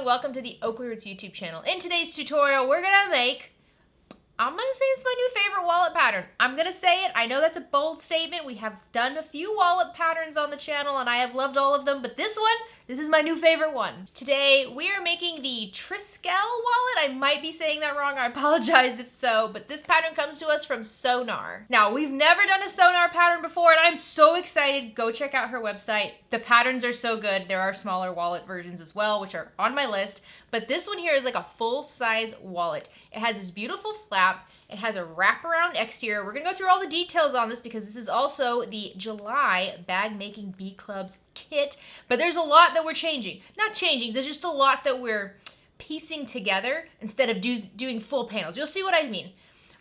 and welcome to the OklaRoots YouTube channel. In today's tutorial, we're gonna make, I'm gonna say it's my new favorite wallet pattern. I'm gonna say it, I know that's a bold statement. We have done a few wallet patterns on the channel and I have loved all of them, but this is my new favorite one. Today, we are making the Triskele wallet. I might be saying that wrong, I apologize if so, but this pattern comes to us from Sewgnar. Now, we've never done a Sewgnar pattern before and I'm so excited. Go check out her website. The patterns are so good. There are smaller wallet versions as well, which are on my list, but this one here is like a full-size wallet. It has this beautiful flap. It has a wraparound exterior. We're gonna go through all the details on this because this is also the July Bag Making Bee Club's kit, but there's a lot that we're changing. Not changing, there's just a lot that we're piecing together instead of doing full panels. You'll see what I mean.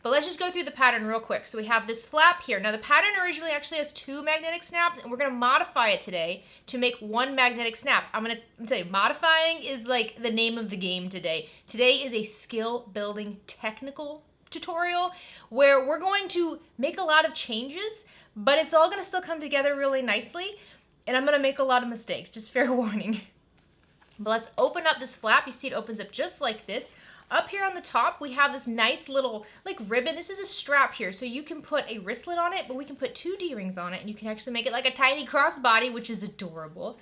But let's just go through the pattern real quick. So we have this flap here. Now the pattern originally actually has 2 magnetic snaps and we're gonna modify it today to make 1 magnetic snap. I'm gonna tell you, modifying is like the name of the game today. Today is a skill building technical tutorial where we're going to make a lot of changes, but it's all gonna still come together really nicely and I'm gonna make a lot of mistakes, just fair warning. But let's open up this flap. You see it opens up just like this. Up here on the top, we have this nice little like ribbon. This is a strap here, so you can put a wristlet on it, but we can put 2 D-rings on it and you can actually make it like a tiny crossbody, which is adorable.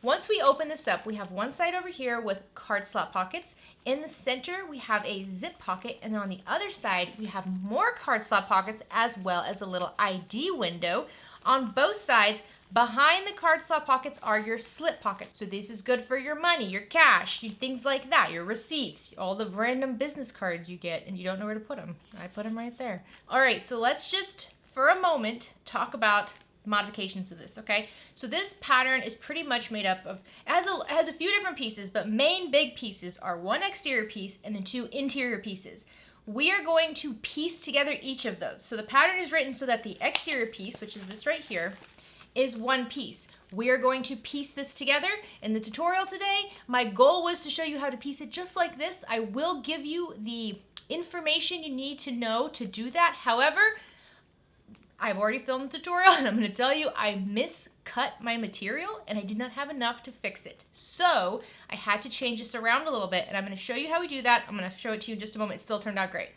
Once we open this up, we have one side over here with card slot pockets. In the center, we have a zip pocket, and then on the other side, we have more card slot pockets as well as a little ID window. On both sides, behind the card slot pockets are your slip pockets. So this is good for your money, your cash, things like that, your receipts, all the random business cards you get and you don't know where to put them. I put them right there. All right, so let's just, for a moment, talk about modifications of this, okay? So this pattern is pretty much made up of, it has a few different pieces, but main big pieces are 1 exterior piece and then 2 interior pieces. We are going to piece together each of those. So the pattern is written so that the exterior piece, which is this right here, is 1 piece. We are going to piece this together. In the tutorial today, my goal was to show you how to piece it just like this. I will give you the information you need to know to do that. However, I've already filmed the tutorial and I'm gonna tell you I miscut my material and I did not have enough to fix it. So I had to change this around a little bit and I'm gonna show you how we do that. I'm gonna show it to you in just a moment. It still turned out great.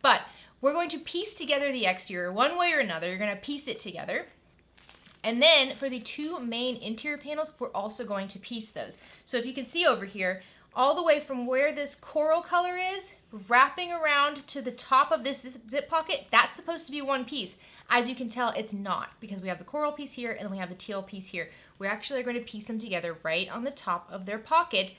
But we're going to piece together the exterior one way or another. You're gonna piece it together. And then for the 2 main interior panels, we're also going to piece those. So if you can see over here, all the way from where this coral color is, wrapping around to the top of this zip pocket, that's supposed to be 1 piece. As you can tell, it's not, because we have the coral piece here and then we have the teal piece here. We're actually going to piece them together right on the top of their pocket.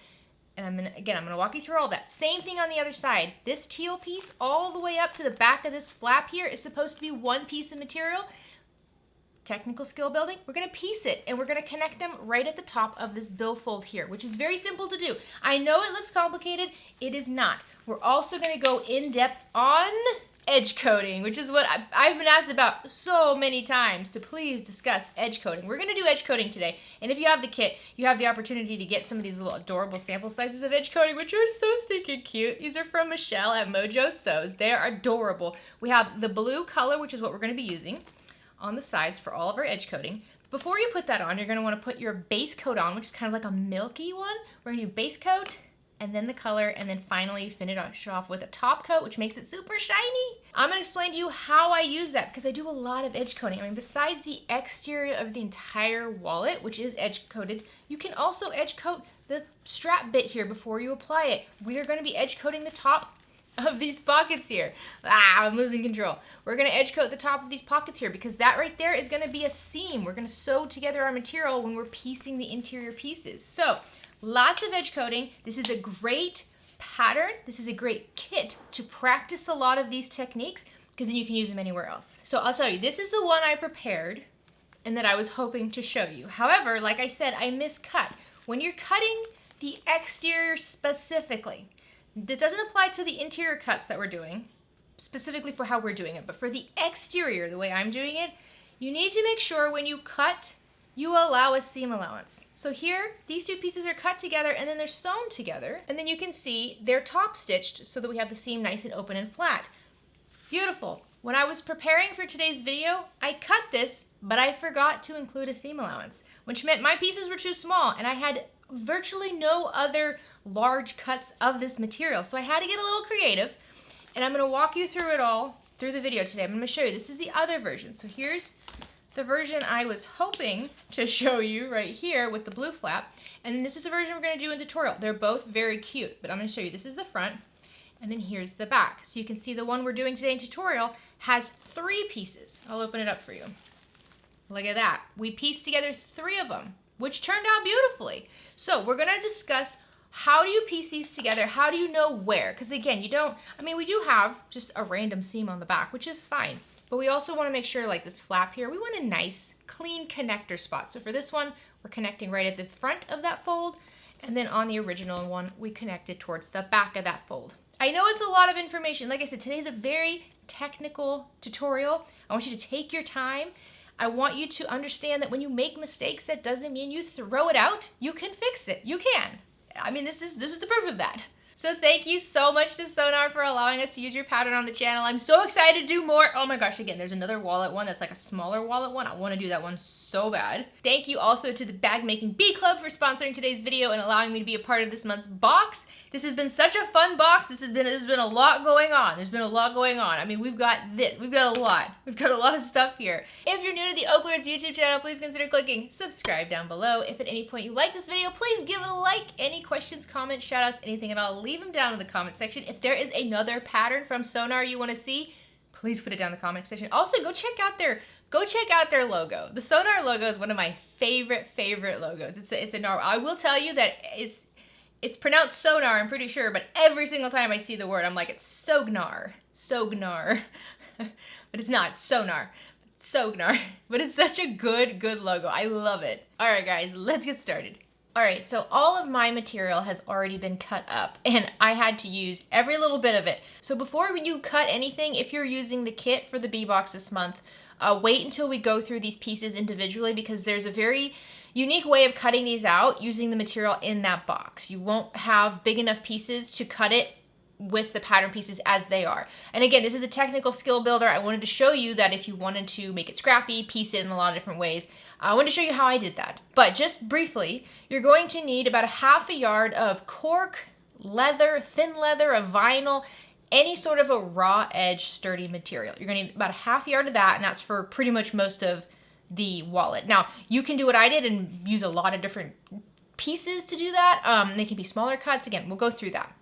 And I'm gonna walk you through all that. Same thing on the other side. This teal piece all the way up to the back of this flap here is supposed to be 1 piece of material. Technical skill building, we're gonna piece it and we're gonna connect them right at the top of this billfold here, which is very simple to do. I know it looks complicated, it is not. We're also gonna go in depth on edge coating, which is what I've been asked about so many times to please discuss edge coating. We're gonna do edge coating today, and if you have the kit, you have the opportunity to get some of these little adorable sample sizes of edge coating, which are so stinking cute. These are from Michelle at Mojo Sews. They are adorable. We have the blue color, which is what we're gonna be using on the sides for all of our edge coating. Before you put that on, you're gonna wanna put your base coat on, which is kind of like a milky one. We're gonna do base coat, and then the color, and then finally finish off with a top coat, which makes it super shiny. I'm gonna explain to you how I use that, because I do a lot of edge coating. I mean, besides the exterior of the entire wallet, which is edge coated, you can also edge coat the strap bit here before you apply it. We are gonna be edge coating the top of these pockets here. I'm losing control. We're gonna edge coat the top of these pockets here because that right there is gonna be a seam. We're gonna sew together our material when we're piecing the interior pieces. So, lots of edge coating. This is a great pattern. This is a great kit to practice a lot of these techniques because then you can use them anywhere else. So I'll tell you, this is the one I prepared and that I was hoping to show you. However, like I said, I miscut. When you're cutting the exterior specifically, this doesn't apply to the interior cuts that we're doing, specifically for how we're doing it, but for the exterior, the way I'm doing it, you need to make sure when you cut, you allow a seam allowance. So here, these 2 pieces are cut together and then they're sewn together, and then you can see they're top stitched so that we have the seam nice and open and flat. Beautiful. When I was preparing for today's video, I cut this, but I forgot to include a seam allowance, which meant my pieces were too small and I had virtually no other large cuts of this material. So I had to get a little creative, and I'm gonna walk you through it all through the video today. I'm gonna show you, this is the other version. So here's the version I was hoping to show you right here with the blue flap. And then this is the version we're gonna do in tutorial. They're both very cute, but I'm gonna show you, this is the front, and then here's the back. So you can see the one we're doing today in tutorial has 3 pieces. I'll open it up for you. Look at that. We pieced together 3 of them, which turned out beautifully. So we're gonna discuss, how do you piece these together? How do you know where? Because again, we do have just a random seam on the back, which is fine. But we also want to make sure, like this flap here, we want a nice, clean connector spot. So for this one, we're connecting right at the front of that fold. And then on the original one, we connect it towards the back of that fold. I know it's a lot of information. Like I said, today's a very technical tutorial. I want you to take your time. I want you to understand that when you make mistakes, that doesn't mean you throw it out. You can fix it. You can. I mean, this is the proof of that. So thank you so much to Sewgnar for allowing us to use your pattern on the channel. I'm so excited to do more. Oh my gosh, again, there's another wallet one that's like a smaller wallet one. I want to do that one so bad. Thank you also to the Bag Making Bee Club for sponsoring today's video and allowing me to be a part of this month's box. This has been such a fun box. There's been a lot going on. There's been a lot going on. I mean, we've got a lot. We've got a lot of stuff here. If you're new to the OklaRoots YouTube channel, please consider clicking subscribe down below. If at any point you like this video, please give it a like. Any questions, comments, shout outs, anything at all, leave them down in the comment section. If there is another pattern from Sewgnar you want to see, please put it down in the comment section. Also, go check out their logo. The Sewgnar logo is one of my favorite logos. It's a Nar. I will tell you that it's pronounced Sewgnar, I'm pretty sure, but every single time I see the word, I'm like, it's Sewgnar. But it's not, it's Sewgnar. Sewgnar. But it's such a good logo. I love it. All right, guys, let's get started. All right, so all of my material has already been cut up, and I had to use every little bit of it. So before you cut anything, if you're using the kit for the bee box this month, wait until we go through these pieces individually, because there's a very unique way of cutting these out using the material in that box. You won't have big enough pieces to cut it with the pattern pieces as they are. And again, this is a technical skill builder. I wanted to show you that if you wanted to make it scrappy, piece it in a lot of different ways, I wanted to show you how I did that. But just briefly, you're going to need about a ½ yard of cork, leather, thin leather, a vinyl, any sort of a raw edge sturdy material. You're gonna need about a ½ yard of that, and that's for pretty much most of the wallet. Now, you can do what I did and use a lot of different pieces to do that. They can be smaller cuts. Again, we'll go through that.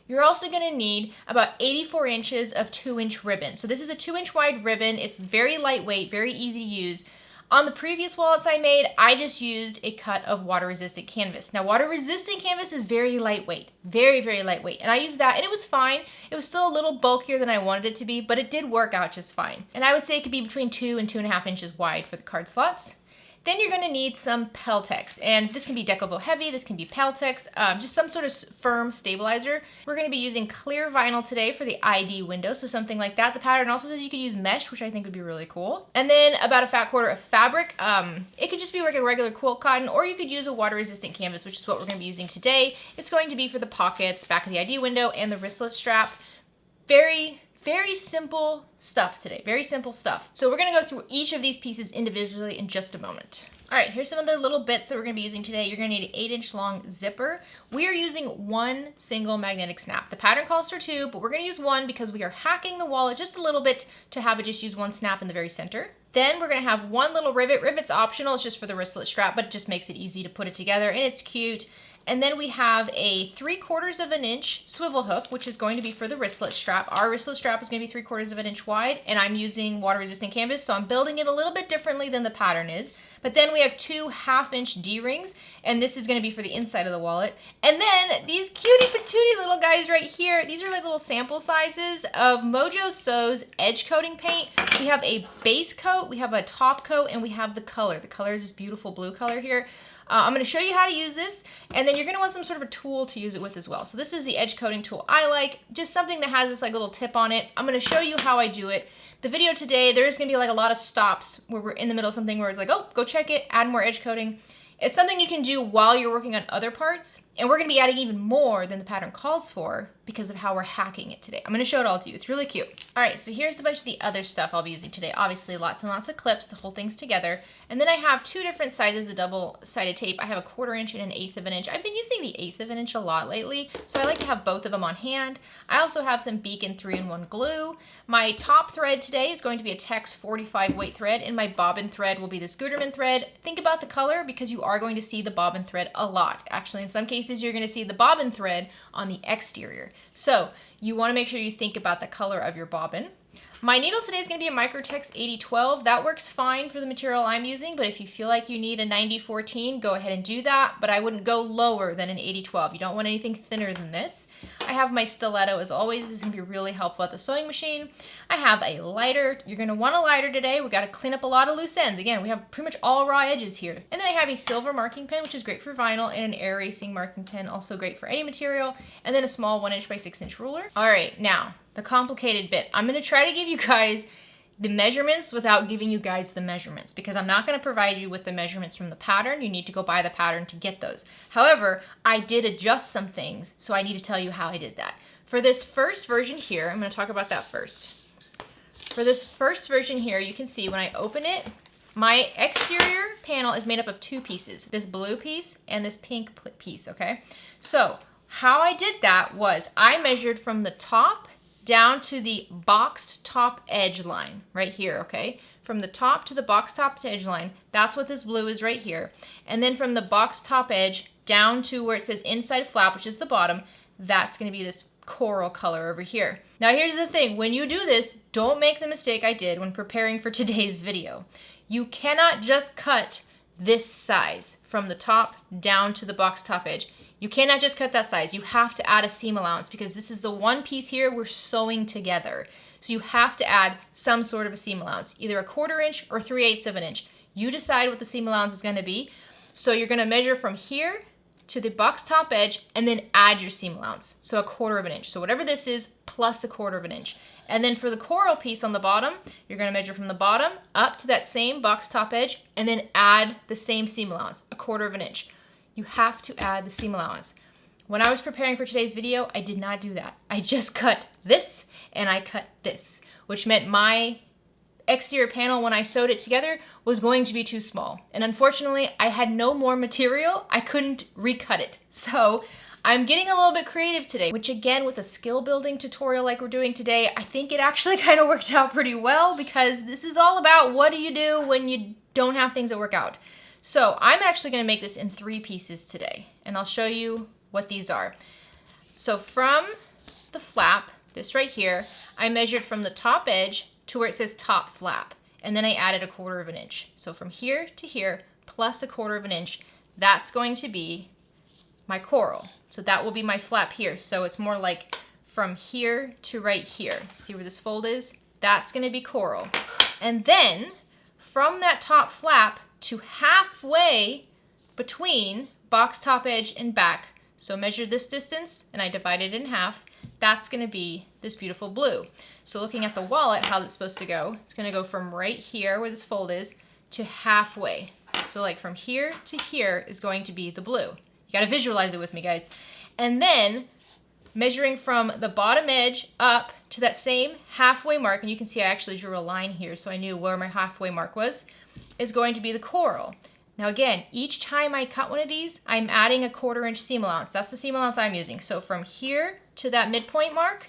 You're also gonna need about 84 inches of 2-inch ribbon. So this is a 2-inch wide ribbon. It's very lightweight, very easy to use. On the previous wallets I made, I just used a cut of water-resistant canvas. Now, water-resistant canvas is very lightweight, very lightweight. And I used that, and it was fine. It was still a little bulkier than I wanted it to be, but it did work out just fine. And I would say it could be between 2 and 2.5 inches wide for the card slots. Then you're gonna need some Peltex, and this can be Decovil Heavy, this can be Peltex, just some sort of firm stabilizer. We're gonna be using clear vinyl today for the ID window, so something like that. The pattern also says you could use mesh, which I think would be really cool. And then about a fat quarter of fabric. It could just be like a regular quilt cotton, or you could use a water-resistant canvas, which is what we're gonna be using today. It's going to be for the pockets, back of the ID window, and the wristlet strap. Very simple stuff today, very simple stuff. So we're gonna go through each of these pieces individually in just a moment. All right, here's some other little bits that we're gonna be using today. You're gonna need an 8-inch long zipper. We are using 1 single magnetic snap. The pattern calls for 2, but we're gonna use 1 because we are hacking the wallet just a little bit to have it just use 1 snap in the very center. Then we're gonna have 1 little rivet. Rivet's optional, it's just for the wristlet strap, but it just makes it easy to put it together, and it's cute. And then we have a 3/4 of an inch swivel hook, which is going to be for the wristlet strap. Our wristlet strap is going to be 3/4 of an inch wide, and I'm using water-resistant canvas, so I'm building it a little bit differently than the pattern is. But then we have 2 half-inch D-rings, and this is going to be for the inside of the wallet. And then these cutie patootie little guys right here, these are like little sample sizes of Mojo Sew's edge coating paint. We have a base coat, we have a top coat, and we have the color. The color is this beautiful blue color here. I'm going to show you how to use this, and then you're going to want some sort of a tool to use it with as well. So this is the edge coating tool I like, just something that has this like little tip on it. I'm going to show you how I do it. The video today, there's going to be like a lot of stops where we're in the middle of something where it's like, oh, go check it, add more edge coating. It's something you can do while you're working on other parts. And we're gonna be adding even more than the pattern calls for because of how we're hacking it today. I'm gonna show it all to you. It's really cute. All right, so here's a bunch of the other stuff I'll be using today. Obviously, lots and lots of clips to hold things together. And then I have two different sizes of double-sided tape. I have a 1/4 inch and an 1/8 of an inch. I've been using the 1/8 of an inch a lot lately, so I like to have both of them on hand. I also have some Beacon 3-in-1 glue. My top thread today is going to be a Tex 45 weight thread, and my bobbin thread will be this Gutermann thread. Think about the color because you are going to see the bobbin thread a lot. Actually, in some cases, you're going to see the bobbin thread on the exterior. So you want to make sure you think about the color of your bobbin. My needle today is going to be a Microtex 8012. That works fine for the material I'm using, but if you feel like you need a 9014, go ahead and do that, but I wouldn't go lower than an 8012. You don't want anything thinner than this. I have my stiletto as always. This is going to be really helpful at the sewing machine. I have a lighter. You're going to want a lighter today. We've got to clean up a lot of loose ends. Again, we have pretty much all raw edges here. And then I have a silver marking pen, which is great for vinyl, and an air erasing marking pen, also great for any material, and then a small 1 inch by 6 inch ruler. All right, now the complicated bit. I'm going to try to give you guys the measurements without giving you guys the measurements because I'm not going to provide you with the measurements from the pattern. You need to go buy the pattern to get those. However, I did adjust some things, so I need to tell you how I did that. For this first version here, I'm going to talk about that first. For this first version here, you can see when I open it, my exterior panel is made up of two pieces, this blue piece and this pink piece, okay? So how I did that was I measured from the top down to the boxed top edge line right here, okay? From the top to the boxed top edge line, that's what this blue is right here. And then from the boxed top edge down to where it says inside flap, which is the bottom, that's gonna be this coral color over here. Now here's the thing, when you do this, don't make the mistake I did when preparing for today's video. You cannot just cut this size from the top down to the boxed top edge. You cannot just cut that size. You have to add a seam allowance because this is the one piece here we're sewing together. So you have to add some sort of a seam allowance, either a 1/4 inch or 3/8 of an inch. You decide what the seam allowance is gonna be. So you're gonna measure from here to the box top edge and then add your seam allowance. So a 1/4 of an inch. So whatever this is plus a 1/4 of an inch. And then for the coral piece on the bottom, you're gonna measure from the bottom up to that same box top edge and then add the same seam allowance, a 1/4 of an inch. You have to add the seam allowance. When I was preparing for today's video, I did not do that. I just cut this and I cut this, which meant my exterior panel when I sewed it together was going to be too small. And unfortunately, I had no more material. I couldn't recut it. So I'm getting a little bit creative today, which again, with a skill building tutorial like we're doing today, I think it actually kind of worked out pretty well because this is all about what do you do when you don't have things that work out. So I'm actually gonna make this in 3 pieces today, and I'll show you what these are. So from the flap, this right here, I measured from the top edge to where it says top flap, and then I added a 1/4 of an inch. So from here to here, plus a 1/4 of an inch, that's going to be my coral. So that will be my flap here. So it's more like from here to right here. See where this fold is? That's gonna be coral. And then from that top flap to halfway between box top edge and back. So measure this distance and I divide it in half. That's gonna be this beautiful blue. So looking at the wallet, how it's supposed to go, it's gonna go from right here where this fold is to halfway. So like from here to here is going to be the blue. You gotta visualize it with me, guys. And then measuring from the bottom edge up to that same halfway mark, and you can see I actually drew a line here so I knew where my halfway mark was, is going to be the coral. Now again, each time I cut one of these, I'm adding a 1/4 inch seam allowance. That's the seam allowance I'm using. So from here to that midpoint mark,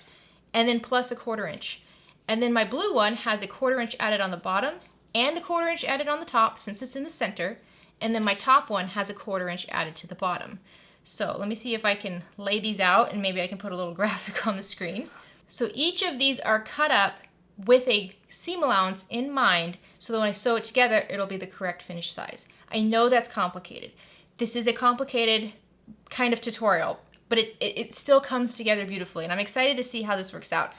and then plus a 1/4 inch. And then my blue one has a 1/4 inch added on the bottom and a 1/4 inch added on the top since it's in the center. And then my top one has a 1/4 inch added to the bottom. So let me see if I can lay these out and maybe I can put a little graphic on the screen. So each of these are cut up with a seam allowance in mind so that when I sew it together, it'll be the correct finished size. I know that's complicated. This is a complicated kind of tutorial, but it still comes together beautifully, and I'm excited to see how this works out.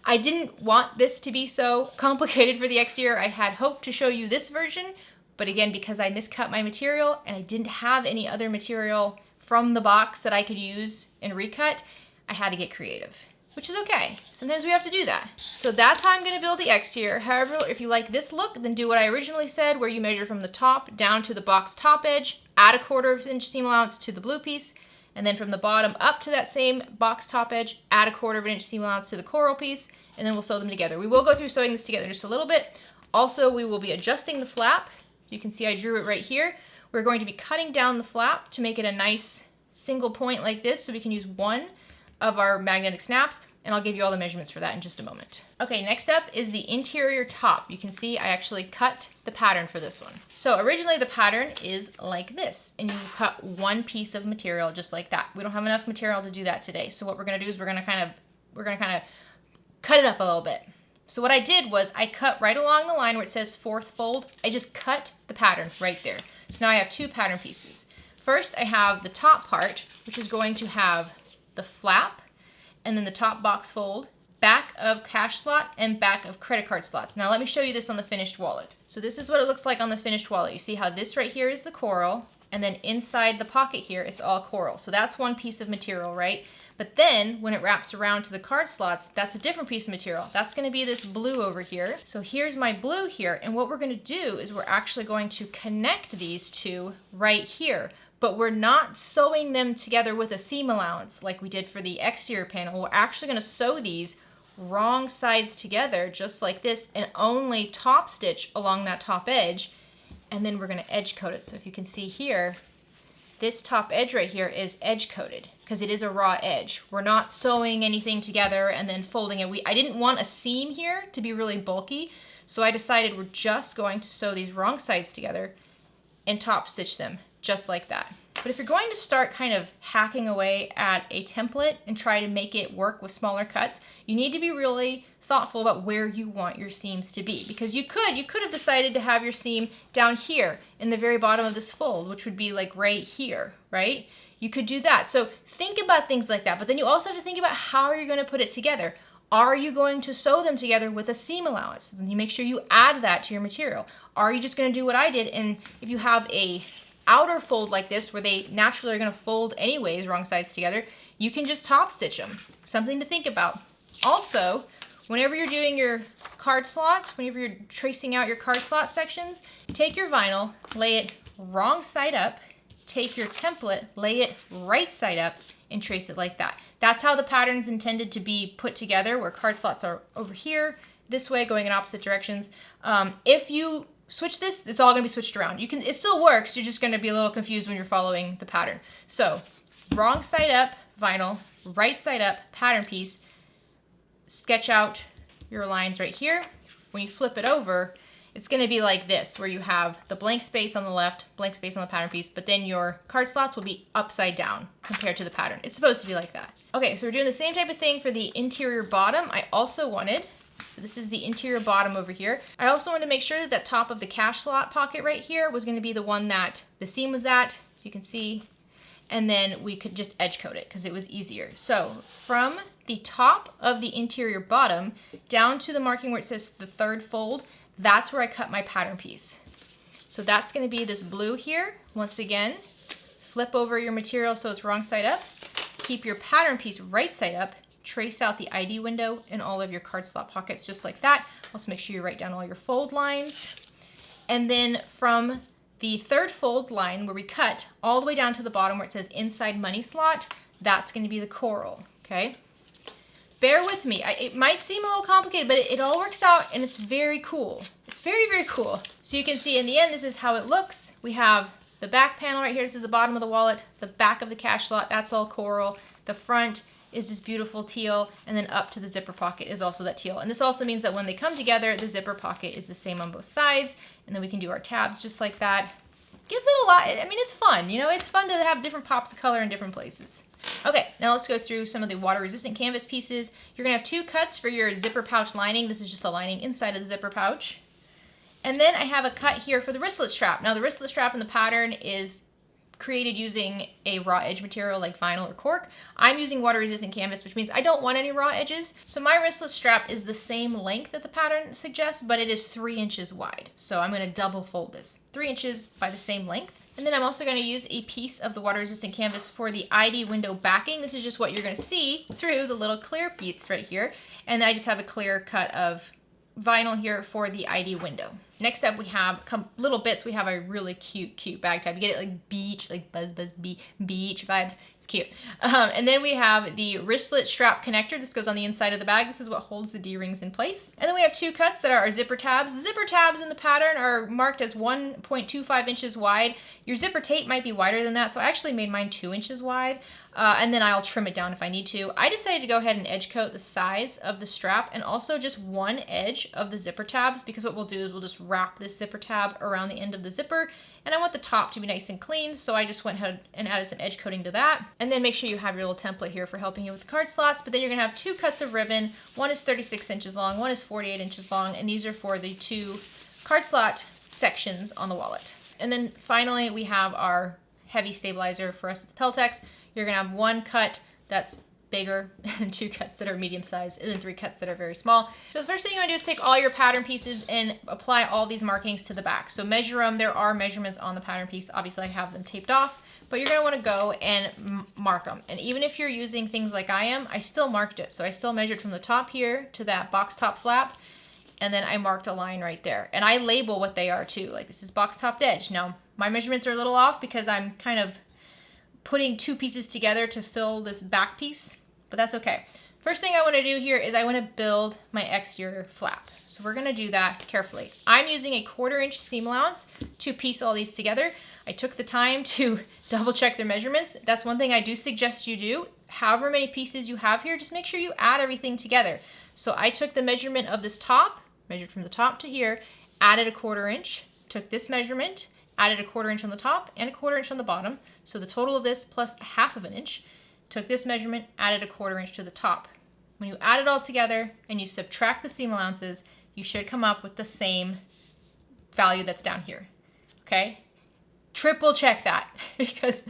I didn't want this to be so complicated for the exterior. I had hoped to show you this version, but again, because I miscut my material and I didn't have any other material from the box that I could use and recut, I had to get creative, which is okay. Sometimes we have to do that. So that's how I'm gonna build the exterior. However, if you like this look, then do what I originally said, where you measure from the top down to the box top edge, add a 1/4 inch seam allowance to the blue piece, and then from the bottom up to that same box top edge, add a 1/4 inch seam allowance to the coral piece, and then we'll sew them together. We will go through sewing this together just a little bit. Also, we will be adjusting the flap. You can see I drew it right here. We're going to be cutting down the flap to make it a nice single point like this, so we can use one of our magnetic snaps, and I'll give you all the measurements for that in just a moment. Okay, next up is the interior top. You can see I actually cut the pattern for this one. So originally the pattern is like this, and you cut one piece of material just like that. We don't have enough material to do that today, so what we're gonna do is we're gonna kind of cut it up a little bit. So what I did was I cut right along the line where it says 4th fold. I just cut the pattern right there. So now I have 2 pattern pieces. First, I have the top part, which is going to have the flap, and then the top box fold, back of cash slot, and back of credit card slots. Now let me show you this on the finished wallet. So this is what it looks like on the finished wallet. You see how this right here is the coral, and then inside the pocket here, it's all coral. So that's one piece of material, right? But then when it wraps around to the card slots, that's a different piece of material. That's gonna be this blue over here. So here's my blue here, and what we're gonna do is we're actually going to connect these two right here, but we're not sewing them together with a seam allowance like we did for the exterior panel. We're actually gonna sew these wrong sides together just like this, and only top stitch along that top edge, and then we're gonna edge coat it. So if you can see here, this top edge right here is edge coated because it is a raw edge. We're not sewing anything together and then folding it. I didn't want a seam here to be really bulky, so I decided we're just going to sew these wrong sides together and top stitch them just like that. But if you're going to start kind of hacking away at a template and try to make it work with smaller cuts, you need to be really thoughtful about where you want your seams to be, because you could have decided to have your seam down here in the very bottom of this fold, which would be like right here, right? You could do that. So think about things like that, but then you also have to think about how you're going to put it together. Are you going to sew them together with a seam allowance? And you make sure you add that to your material. Are you just going to do what I did, and if you have a outer fold like this where they naturally are going to fold anyways, wrong sides together, you can just top stitch them. Something to think about. Also, whenever you're doing your card slots, whenever you're tracing out your card slot sections, take your vinyl, lay it wrong side up, take your template, lay it right side up, and trace it like that. That's how the pattern's intended to be put together, where card slots are over here, this way, going in opposite directions. If you switch this, it's all gonna be switched around. It still works, you're just gonna be a little confused when you're following the pattern. So, wrong side up, vinyl, right side up, pattern piece, sketch out your lines right here. When you flip it over, it's going to be like this, where you have the blank space on the left, blank space on the pattern piece, but then your card slots will be upside down compared to the pattern. It's supposed to be like that. Okay, so we're doing the same type of thing for the interior bottom. I also wanted, so this is the interior bottom over here. I also wanted to make sure that that top of the cash slot pocket right here was going to be the one that the seam was at, as you can see, and then we could just edge coat it because it was easier. So from the top of the interior bottom down to the marking where it says the 3rd fold, that's where I cut my pattern piece. So that's going to be this blue here. Once again, flip over your material so it's wrong side up. Keep your pattern piece right side up. Trace out the ID window in all of your card slot pockets just like that. Also make sure you write down all your fold lines. And then from the 3rd fold line where we cut all the way down to the bottom where it says inside money slot, that's going to be the coral, okay? Bear with me. It might seem a little complicated, but it all works out, and it's very cool. It's very, very cool. So you can see in the end, this is how it looks. We have the back panel right here. This is the bottom of the wallet. The back of the cash slot, that's all coral. The front is this beautiful teal, and then up to the zipper pocket is also that teal. And this also means that when they come together, the zipper pocket is the same on both sides, and then we can do our tabs just like that. Gives it a lot. I mean, it's fun. You know, it's fun to have different pops of color in different places. Okay, now let's go through some of the water-resistant canvas pieces. You're going to have 2 cuts for your zipper pouch lining. This is just the lining inside of the zipper pouch. And then I have a cut here for the wristlet strap. Now the wristlet strap in the pattern is created using a raw edge material like vinyl or cork. I'm using water-resistant canvas, which means I don't want any raw edges. So my wristlet strap is the same length that the pattern suggests, but it is 3 inches wide. So I'm going to double fold this. 3 inches by the same length. And then I'm also going to use a piece of the water-resistant canvas for the ID window backing. This is just what you're going to see through the little clear piece right here. And I just have a clear cut of vinyl here for the ID window. Next up, we have little bits. We have a really cute bag tab. You get it like beach, like beach vibes. It's cute. And then we have the wristlet strap connector. This goes on the inside of the bag. This is what holds the D-rings in place. And then we have 2 cuts that are our zipper tabs. The zipper tabs in the pattern are marked as 1.25 inches wide. Your zipper tape might be wider than that, so I actually made mine 2 inches wide. And then I'll trim it down if I need to. I decided to go ahead and edge coat the sides of the strap and also just one edge of the zipper tabs, because what we'll do is we'll just wrap this zipper tab around the end of the zipper, and I want the top to be nice and clean, so I just went ahead and added some edge coating to that. And then make sure you have your little template here for helping you with the card slots, but then you're gonna have 2 cuts of ribbon. One is 36 inches long, one is 48 inches long, and these are for the 2 card slot sections on the wallet. And then finally, we have our heavy stabilizer. For us, it's Peltex. You're gonna have 1 cut that's bigger and 2 cuts that are medium sized, and then 3 cuts that are very small. So the first thing you wanna do is take all your pattern pieces and apply all these markings to the back. So measure them. There are measurements on the pattern piece. Obviously, I have them taped off, but you're gonna wanna go and mark them. And even if you're using things like I am, I still marked it. So I still measured from the top here to that box top flap, and then I marked a line right there. And I label what they are too. Like, this is box topped edge. Now, my measurements are a little off because I'm kind of putting 2 pieces together to fill this back piece, but that's okay. First thing I want to do here is I want to build my exterior flap. So we're going to do that carefully. I'm using a 1/4 inch seam allowance to piece all these together. I took the time to double check their measurements. That's one thing I do suggest you do. However many pieces you have here, just make sure you add everything together. So I took the measurement of this top, measured from the top to here, added a 1/4 inch, took this measurement, added a 1/4 inch on the top and a 1/4 inch on the bottom. So the total of this plus 1/2 inch, took this measurement, added a 1/4 inch to the top. When you add it all together and you subtract the seam allowances, you should come up with the same value that's down here, okay? Triple check that, because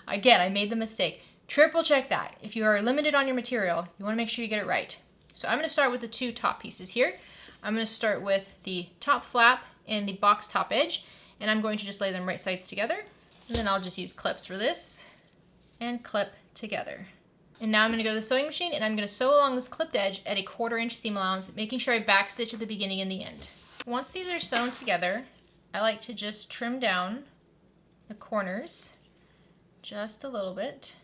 again, I made the mistake. Triple check that. If you are limited on your material, you wanna make sure you get it right. So I'm gonna start with the 2 top pieces here. I'm gonna start with the top flap and the box top edge, and I'm going to just lay them right sides together. And then I'll just use clips for this and clip together. And now I'm gonna go to the sewing machine and I'm gonna sew along this clipped edge at a 1/4 inch seam allowance, making sure I backstitch at the beginning and the end. Once these are sewn together, I like to just trim down the corners just a little bit.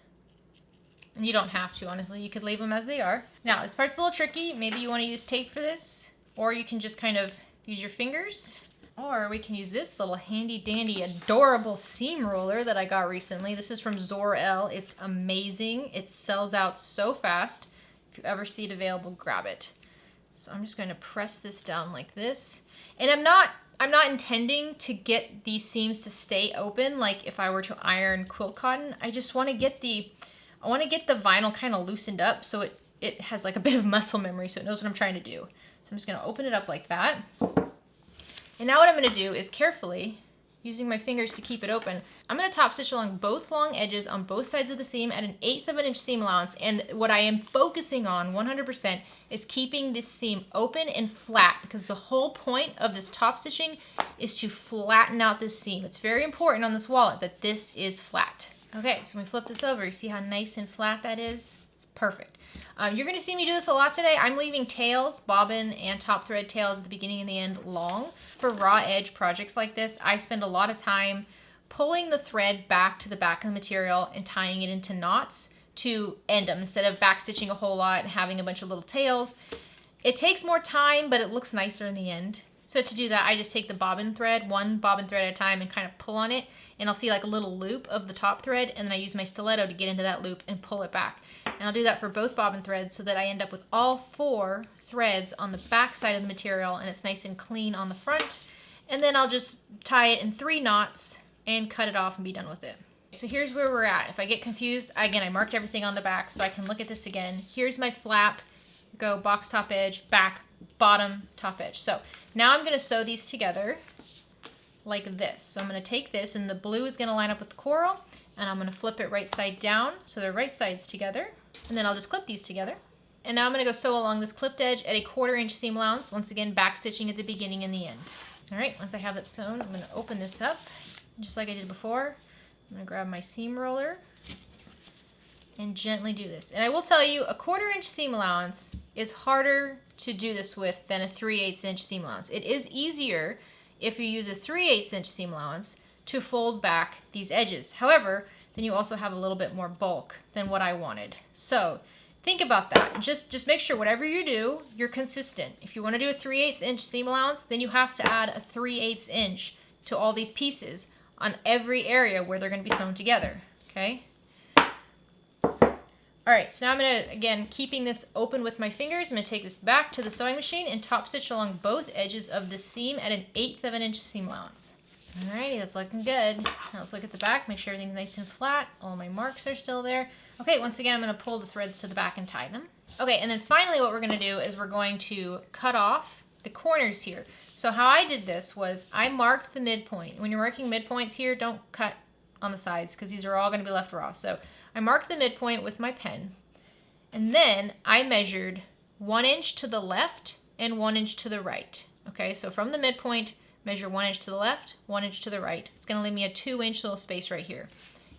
And you don't have to, honestly. You could leave them as they are. Now, this part's a little tricky. Maybe you wanna use tape for this, or you can just kind of use your fingers. Or we can use this little handy dandy adorable seam roller that I got recently. This is from Zor-El. It's amazing. It sells out so fast. If you ever see it available, grab it. So I'm just going to press this down like this. And I'm not intending to get these seams to stay open like if I were to iron quilt cotton. I just want to get the vinyl kind of loosened up so it has like a bit of muscle memory, so it knows what I'm trying to do. So I'm just going to open it up like that. And now what I'm gonna do is carefully, using my fingers to keep it open, I'm gonna top stitch along both long edges on both sides of the seam at 1/8 inch seam allowance. And what I am focusing on 100% is keeping this seam open and flat, because the whole point of this top stitching is to flatten out this seam. It's very important on this wallet that this is flat. Okay, so when we flip this over, you see how nice and flat that is? It's perfect. You're gonna see me do this a lot today. I'm leaving tails, bobbin and top thread tails at the beginning and the end long. For raw edge projects like this, I spend a lot of time pulling the thread back to the back of the material and tying it into knots to end them instead of back stitching a whole lot and having a bunch of little tails. It takes more time, but it looks nicer in the end. So to do that, I just take the bobbin thread, 1 bobbin thread at a time, and kind of pull on it, and I'll see like a little loop of the top thread, and then I use my stiletto to get into that loop and pull it back. And I'll do that for both bobbin threads so that I end up with all 4 threads on the back side of the material, and it's nice and clean on the front. And then I'll just tie it in 3 knots and cut it off and be done with it. So here's where we're at. If I get confused, again, I marked everything on the back so I can look at this again. Here's my flap, go box top edge, back, bottom, top edge. So now I'm gonna sew these together like this. So I'm gonna take this, and the blue is gonna line up with the coral, and I'm gonna flip it right side down so they're right sides together. And then I'll just clip these together. And now I'm gonna go sew along this clipped edge at a 1/4 inch seam allowance, once again back stitching at the beginning and the end. All right, once I have that sewn, I'm gonna open this up, just like I did before. I'm gonna grab my seam roller and gently do this. And I will tell you, a 1/4 inch seam allowance is harder to do this with than a 3/8 inch seam allowance. It is easier if you use a 3/8 inch seam allowance to fold back these edges. However, then you also have a little bit more bulk than what I wanted. So think about that. Just make sure whatever you do, you're consistent. If you want to do a 3/8 inch seam allowance, then you have to add a 3/8 inch to all these pieces on every area where they're going to be sewn together, okay? All right, so now I'm going to, again, keeping this open with my fingers, I'm going to take this back to the sewing machine and top stitch along both edges of the seam at an 1/8 of an inch seam allowance. All righty, that's looking good. Now let's look at the back, make sure everything's nice and flat. All my marks are still there. Okay, once again, I'm going to pull the threads to the back and tie them. Okay, and then finally what we're going to do is we're going to cut off the corners here. So how I did this was I marked the midpoint. When you're marking midpoints here, don't cut on the sides because these are all going to be left raw. So I marked the midpoint with my pen, and then I measured 1 inch to the left and 1 inch to the right. Okay, so from the midpoint, measure 1 inch to the left, 1 inch to the right. It's going to leave me a 2-inch little space right here.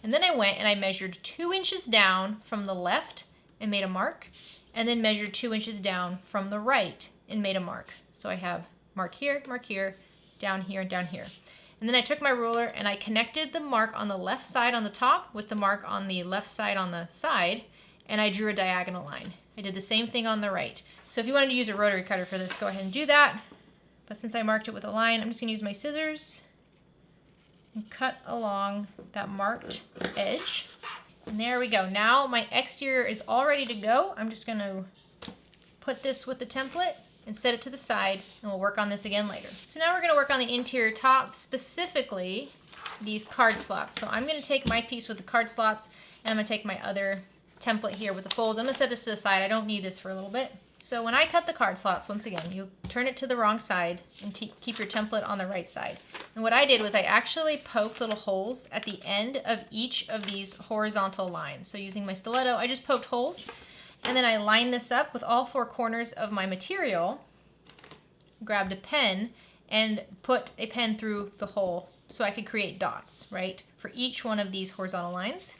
And then I went and I measured 2 inches down from the left and made a mark, and then measured 2 inches down from the right and made a mark. So I have mark here, down here, and down here. And then I took my ruler and I connected the mark on the left side on the top with the mark on the left side on the side, and I drew a diagonal line. I did the same thing on the right. So if you wanted to use a rotary cutter for this, go ahead and do that. But since I marked it with a line, I'm just gonna use my scissors and cut along that marked edge. And there we go. Now my exterior is all ready to go. I'm just gonna put this with the template and set it to the side, and we'll work on this again later. So now we're going to work on the interior top, specifically these card slots. So I'm going to take my piece with the card slots, and I'm going to take my other template here with the folds. I'm going to set this to the side. I don't need this for a little bit. So when I cut the card slots, once again, you turn it to the wrong side and keep your template on the right side. And what I did was I actually poked little holes at the end of each of these horizontal lines. So using my stiletto, I just poked holes. And then I lined this up with all 4 corners of my material, grabbed a pen, and put a pen through the hole so I could create dots, right, for each one of these horizontal lines.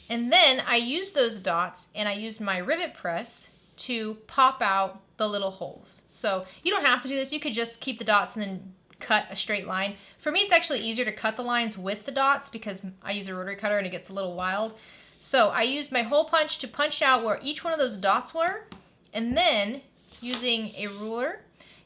And then I used those dots and I used my rivet press to pop out the little holes. So you don't have to do this. You could just keep the dots and then cut a straight line. For me, it's actually easier to cut the lines with the dots because I use a rotary cutter and it gets a little wild. So I used my hole punch to punch out where each one of those dots were, and then using a ruler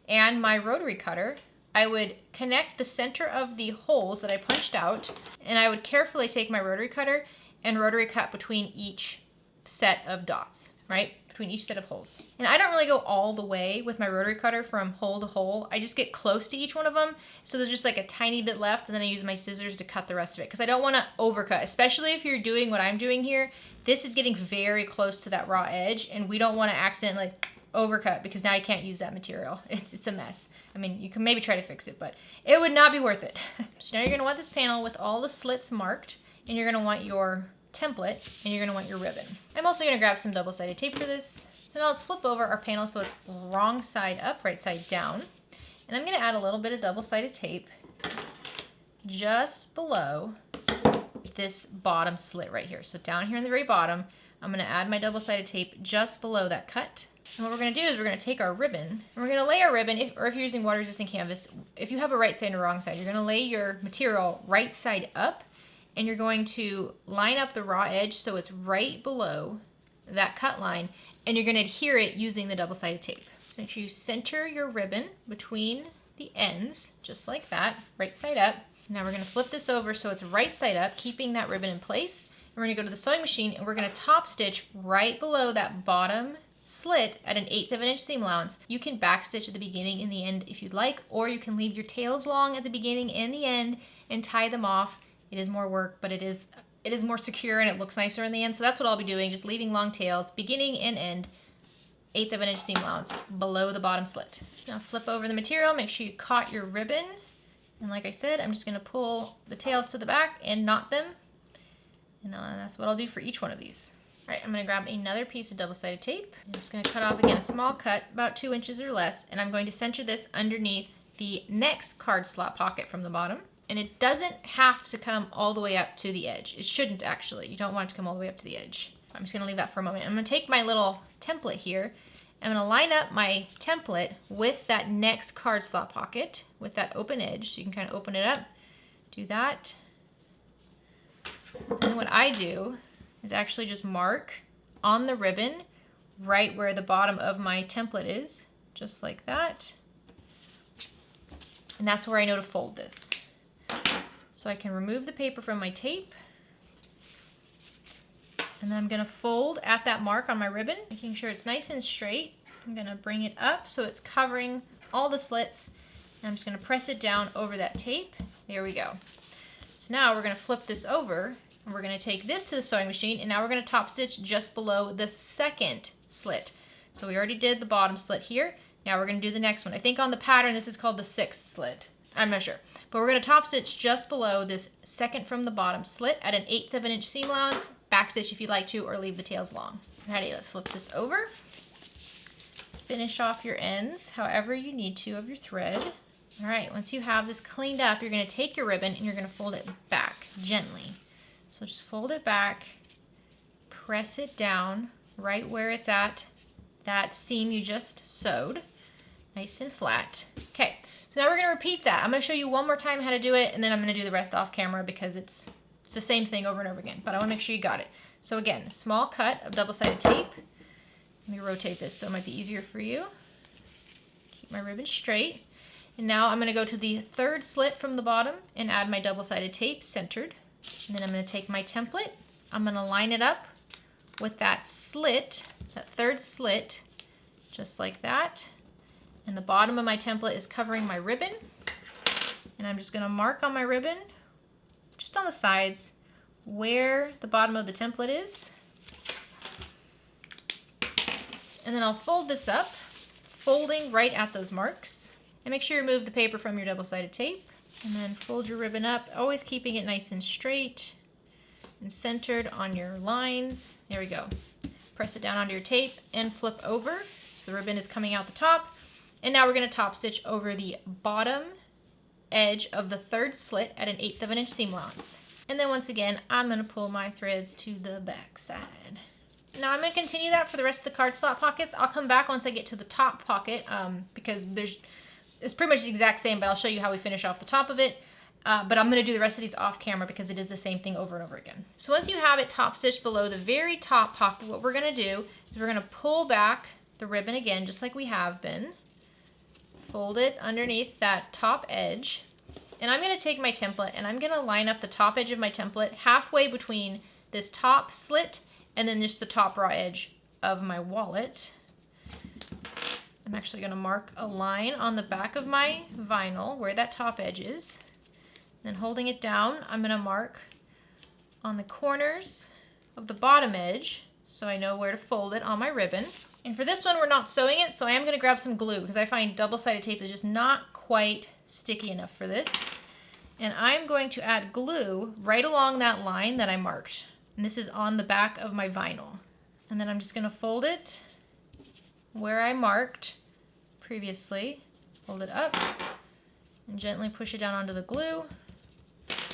and my rotary cutter, I would connect the center of the holes that I punched out, and I would carefully take my rotary cutter and rotary cut between each set of dots, right? Between each set of holes. And I don't really go all the way with my rotary cutter from hole to hole. I just get close to each one of them, so there's just like a tiny bit left, and then I use my scissors to cut the rest of it because I don't want to overcut, especially if you're doing what I'm doing here. This is getting very close to that raw edge, and we don't want to accidentally overcut because now you can't use that material. It's a mess. I mean, you can maybe try to fix it, but it would not be worth it. So now you're going to want this panel with all the slits marked, and you're going to want your template, and you're going to want your ribbon. I'm also going to grab some double-sided tape for this. So now let's flip over our panel so it's wrong side up, right side down. And I'm going to add a little bit of double-sided tape just below this bottom slit right here. So down here in the very bottom, I'm going to add my double-sided tape just below that cut. And what we're going to do is we're going to take our ribbon, and we're going to lay our ribbon, or if you're using water-resistant canvas, if you have a right side and a wrong side, you're going to lay your material right side up, and you're going to line up the raw edge so it's right below that cut line, and you're going to adhere it using the double-sided tape. So make sure you center your ribbon between the ends, just like that, right side up. Now we're going to flip this over so it's right side up, keeping that ribbon in place. And we're going to go to the sewing machine, and we're going to top stitch right below that bottom slit at an 1/8 of an inch seam allowance. You can backstitch at the beginning and the end if you'd like, or you can leave your tails long at the beginning and the end and tie them off. It is more work, but it is more secure and it looks nicer in the end. So that's what I'll be doing, just leaving long tails, beginning and end, 1/8 of an inch seam allowance below the bottom slit. Now flip over the material, make sure you caught your ribbon. And like I said, I'm just gonna pull the tails to the back and knot them. And that's what I'll do for each one of these. All right, I'm gonna grab another piece of double-sided tape. I'm just gonna cut off, again, a small cut, about 2 inches or less, and I'm going to center this underneath the next card slot pocket from the bottom. And it doesn't have to come all the way up to the edge. It shouldn't, actually. You don't want it to come all the way up to the edge. I'm just gonna leave that for a moment. I'm gonna take my little template here, I'm gonna line up my template with that next card slot pocket with that open edge. So you can kind of open it up, do that. And what I do is actually just mark on the ribbon right where the bottom of my template is, just like that. And that's where I know to fold this. So I can remove the paper from my tape. And then I'm gonna fold at that mark on my ribbon, making sure it's nice and straight. I'm gonna bring it up so it's covering all the slits. And I'm just gonna press it down over that tape. There we go. So now we're gonna flip this over and we're gonna take this to the sewing machine, and now we're gonna top stitch just below the second slit. So we already did the bottom slit here. Now we're gonna do the next one. I think on the pattern this is called the 6th slit. I'm not sure. But we're gonna top stitch just below this second from the bottom slit at an 1/8 of an inch seam allowance. Backstitch if you'd like to, or leave the tails long. Alrighty, let's flip this over. Finish off your ends however you need to of your thread. Alright, once you have this cleaned up, you're gonna take your ribbon and you're gonna fold it back gently. So just fold it back, press it down right where it's at that seam you just sewed, nice and flat. Okay, so now we're gonna repeat that. I'm gonna show you one more time how to do it, and then I'm gonna do the rest off camera because it's the same thing over and over again, but I wanna make sure you got it. So again, small cut of double-sided tape. Let me rotate this so it might be easier for you. Keep my ribbon straight. And now I'm gonna go to the 3rd slit from the bottom and add my double-sided tape centered. And then I'm gonna take my template, I'm gonna line it up with that slit, that 3rd slit, just like that. And the bottom of my template is covering my ribbon. And I'm just gonna mark on my ribbon, just on the sides, where the bottom of the template is. And then I'll fold this up, folding right at those marks. And make sure you remove the paper from your double-sided tape. And then fold your ribbon up, always keeping it nice and straight and centered on your lines. There we go. Press it down onto your tape and flip over. So the ribbon is coming out the top. And now we're gonna top stitch over the bottom edge of the 3rd slit at an 1/8 of an inch seam allowance. And then once again, I'm gonna pull my threads to the back side. Now I'm gonna continue that for the rest of the card slot pockets. I'll come back once I get to the top pocket because it's pretty much the exact same, but I'll show you how we finish off the top of it. But I'm gonna do the rest of these off camera because it is the same thing over and over again. So once you have it top stitched below the very top pocket, what we're gonna do is we're gonna pull back the ribbon again, just like we have been. Fold it underneath that top edge. And I'm gonna take my template and I'm gonna line up the top edge of my template halfway between this top slit and then just the top raw edge of my wallet. I'm actually gonna mark a line on the back of my vinyl where that top edge is. Then holding it down, I'm gonna mark on the corners of the bottom edge so I know where to fold it on my ribbon. And for this one, we're not sewing it, so I am gonna grab some glue because I find double-sided tape is just not quite sticky enough for this. And I'm going to add glue right along that line that I marked. And this is on the back of my vinyl. And then I'm just gonna fold it where I marked previously, fold it up, and gently push it down onto the glue.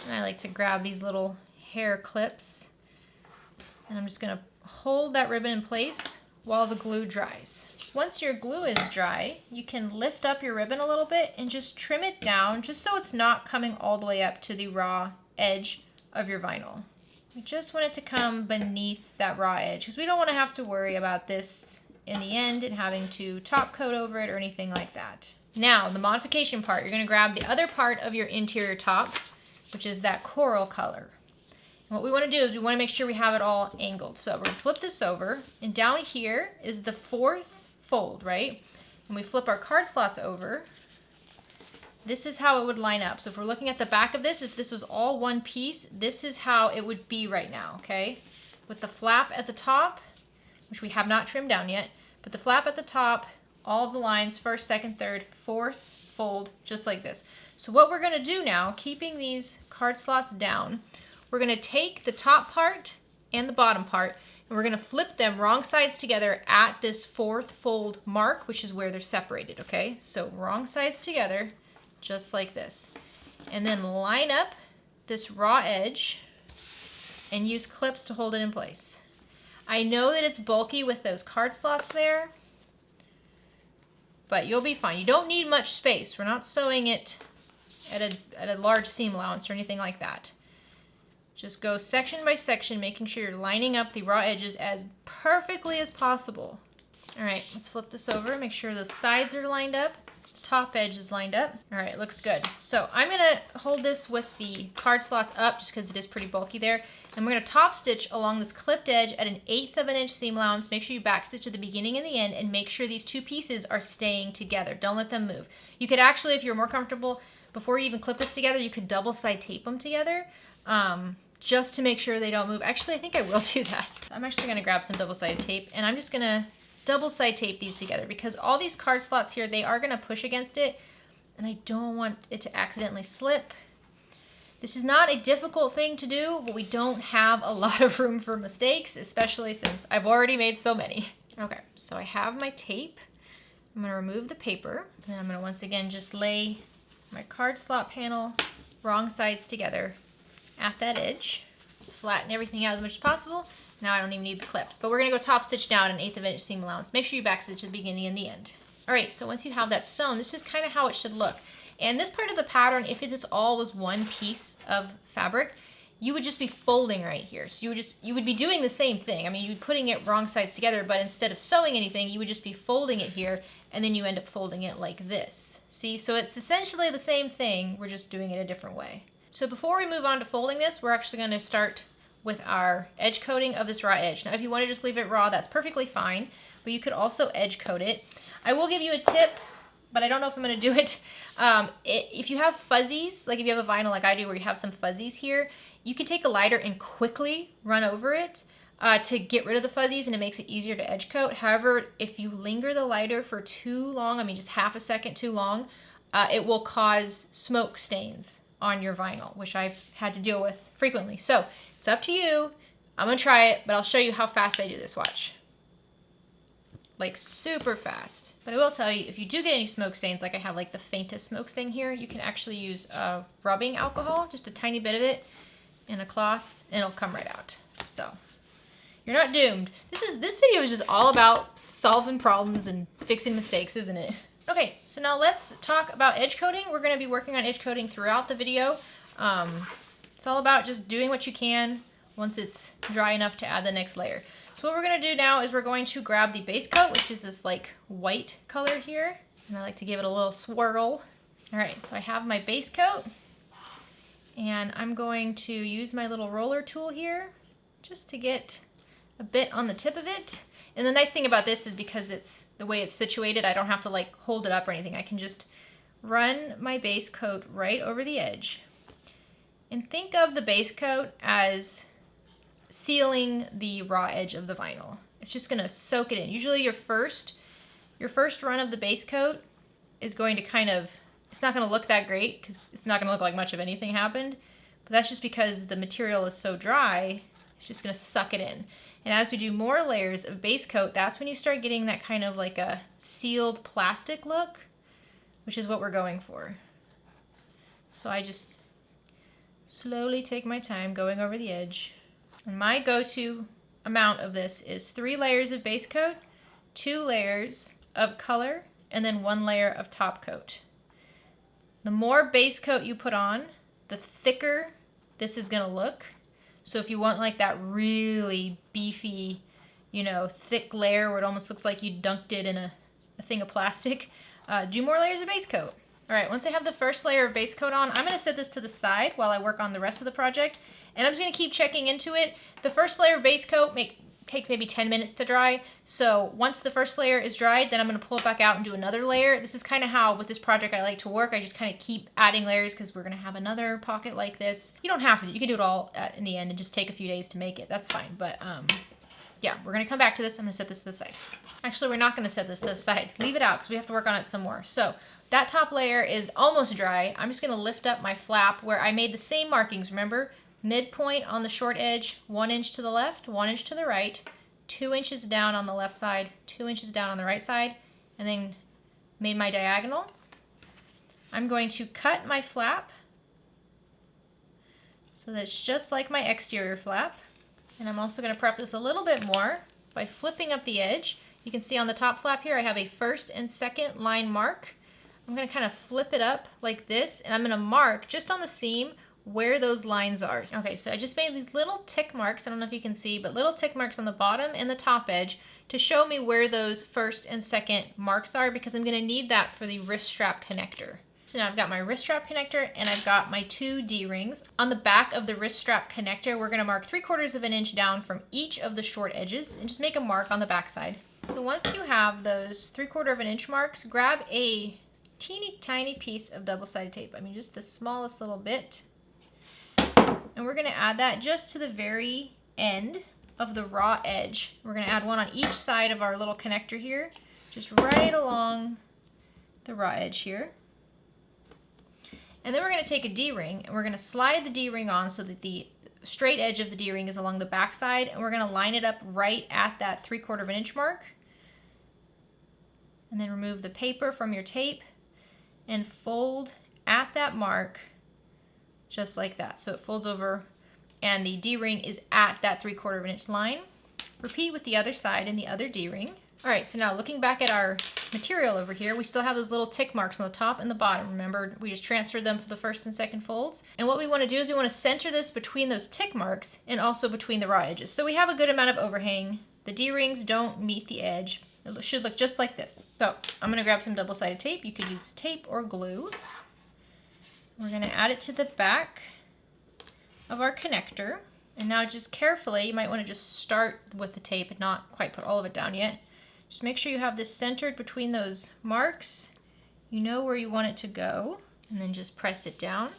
And I like to grab these little hair clips, and I'm just gonna hold that ribbon in place while the glue dries. Once your glue is dry, you can lift up your ribbon a little bit and just trim it down just so it's not coming all the way up to the raw edge of your vinyl. We just want it to come beneath that raw edge because we don't want to have to worry about this in the end and having to top coat over it or anything like that. Now, the modification part, you're going to grab the other part of your interior top, which is that coral color. And what we want to do is we want to make sure we have it all angled. So we're going to flip this over, and down here is the 4th fold, right? And we flip our card slots over. This is how it would line up. So if we're looking at the back of this, if this was all one piece, this is how it would be right now, okay? With the flap at the top, which we have not trimmed down yet, but the flap at the top, all of the lines, 1st, 2nd, 3rd, 4th fold, just like this. So what we're gonna do now, keeping these card slots down, we're gonna take the top part and the bottom part, and we're gonna flip them wrong sides together at this 4th fold mark, which is where they're separated, okay? So wrong sides together, just like this. And then line up this raw edge and use clips to hold it in place. I know that it's bulky with those card slots there, but you'll be fine. You don't need much space. We're not sewing it at a large seam allowance or anything like that. Just go section by section, making sure you're lining up the raw edges as perfectly as possible. All right, let's flip this over, make sure the sides are lined up, the top edge is lined up. All right, looks good. So I'm gonna hold this with the card slots up just because it is pretty bulky there. And we're gonna top stitch along this clipped edge at 1/8 of an inch seam allowance. Make sure you back stitch at the beginning and the end, and make sure these two pieces are staying together. Don't let them move. You could actually, if you're more comfortable, before you even clip this together, you could double side tape them together. Just to make sure they don't move. Actually, I think I will do that. I'm actually gonna grab some double-sided tape, and I'm just gonna double-side tape these together because all these card slots here, they are gonna push against it, and I don't want it to accidentally slip. This is not a difficult thing to do, but we don't have a lot of room for mistakes, especially since I've already made so many. Okay, so I have my tape. I'm gonna remove the paper, and I'm gonna once again just lay my card slot panel wrong sides together at that edge. Let's flatten everything out as much as possible. Now I don't even need the clips, but we're gonna go top stitch down at 1/8 of an inch seam allowance. Make sure you back stitch at the beginning and the end. All right, so once you have that sewn, this is kind of how it should look. And this part of the pattern, if it just all was one piece of fabric, you would just be folding right here. So you would be doing the same thing. I mean, you'd be putting it wrong sides together, but instead of sewing anything, you would just be folding it here, and then you end up folding it like this. See, so it's essentially the same thing, we're just doing it a different way. So before we move on to folding this, we're actually going to start with our edge coating of this raw edge. Now, if you want to just leave it raw, that's perfectly fine, but you could also edge coat it. I will give you a tip, but I don't know if I'm going to do it. If you have fuzzies, like if you have a vinyl like I do where you have some fuzzies here, you can take a lighter and quickly run over it to get rid of the fuzzies, and it makes it easier to edge coat. However, if you linger the lighter for too long, I mean just half a second too long, it will cause smoke stains on your vinyl, which I've had to deal with frequently. So it's up to you. I'm gonna try it, but I'll show you how fast I do this. Watch. Like super fast. But I will tell you, if you do get any smoke stains, like I have like the faintest smoke stain here, you can actually use rubbing alcohol, just a tiny bit of it in a cloth, and it'll come right out. So you're not doomed. This video is just all about solving problems and fixing mistakes, isn't it? Okay, so now let's talk about edge coating. We're gonna be working on edge coating throughout the video. It's all about just doing what you can once it's dry enough to add the next layer. So what we're gonna do now is we're going to grab the base coat, which is this like white color here. And I like to give it a little swirl. All right, so I have my base coat, and I'm going to use my little roller tool here just to get a bit on the tip of it. And the nice thing about this is because it's the way it's situated, I don't have to like hold it up or anything. I can just run my base coat right over the edge. And think of the base coat as sealing the raw edge of the vinyl. It's just gonna soak it in. Usually your first run of the base coat is going to kind of, it's not gonna look that great because it's not gonna look like much of anything happened. But that's just because the material is so dry, it's just gonna suck it in. And as we do more layers of base coat, that's when you start getting that kind of like a sealed plastic look, which is what we're going for. So I just slowly take my time going over the edge. And my go-to amount of this is 3 layers of base coat, 2 layers of color, and then 1 layer of top coat. The more base coat you put on, the thicker this is gonna look. So if you want like that really beefy, you know, thick layer where it almost looks like you dunked it in a thing of plastic, do more layers of base coat. All right, once I have the first layer of base coat on, I'm gonna set this to the side while I work on the rest of the project. And I'm just gonna keep checking into it. The first layer of base coat takes maybe 10 minutes to dry. So once the first layer is dried, then I'm gonna pull it back out and do another layer. This is kind of how, with this project, I like to work. I just kind of keep adding layers because we're gonna have another pocket like this. You don't have to, you can do it all in the end and just take a few days to make it. That's fine, but yeah, we're gonna come back to this. I'm gonna set this to the side. Actually, we're not gonna set this to the side. Leave it out because we have to work on it some more. So that top layer is almost dry. I'm just gonna lift up my flap where I made the same markings, remember? Midpoint on the short edge, 1 inch to the left, 1 inch to the right, 2 inches down on the left side, 2 inches down on the right side, and then made my diagonal. I'm going to cut my flap so that it's just like my exterior flap. And I'm also going to prep this a little bit more by flipping up the edge. You can see on the top flap here I have a first and second line mark. I'm going to kind of flip it up like this, and I'm going to mark just on the seam where those lines are. Okay, so I just made these little tick marks, I don't know if you can see, but little tick marks on the bottom and the top edge to show me where those first and second marks are, because I'm going to need that for the wrist strap connector. So now I've got my wrist strap connector and I've got my 2 D-rings. On the back of the wrist strap connector, we're going to mark 3/4 of an inch down from each of the short edges and just make a mark on the back side. So once you have those 3/4 of an inch marks, grab a teeny tiny piece of double-sided tape. I mean, just the smallest little bit. And we're going to add that just to the very end of the raw edge. We're going to add one on each side of our little connector here, just right along the raw edge here. And then we're going to take a D-ring and we're going to slide the D-ring on so that the straight edge of the D-ring is along the back side, and we're going to line it up right at that 3/4 of an inch mark. And then remove the paper from your tape and fold at that mark just like that. So it folds over and the D-ring is at that 3/4 of an inch line. Repeat with the other side and the other D-ring. All right, so now looking back at our material over here, we still have those little tick marks on the top and the bottom. Remember, we just transferred them for the first and second folds. And what we want to do is we want to center this between those tick marks and also between the raw edges. So we have a good amount of overhang. The D-rings don't meet the edge. It should look just like this. So I'm going to grab some double-sided tape. You could use tape or glue. We're going to add it to the back of our connector. And now just carefully, you might want to just start with the tape and not quite put all of it down yet. Just make sure you have this centered between those marks. You know where you want it to go. And then just press it down.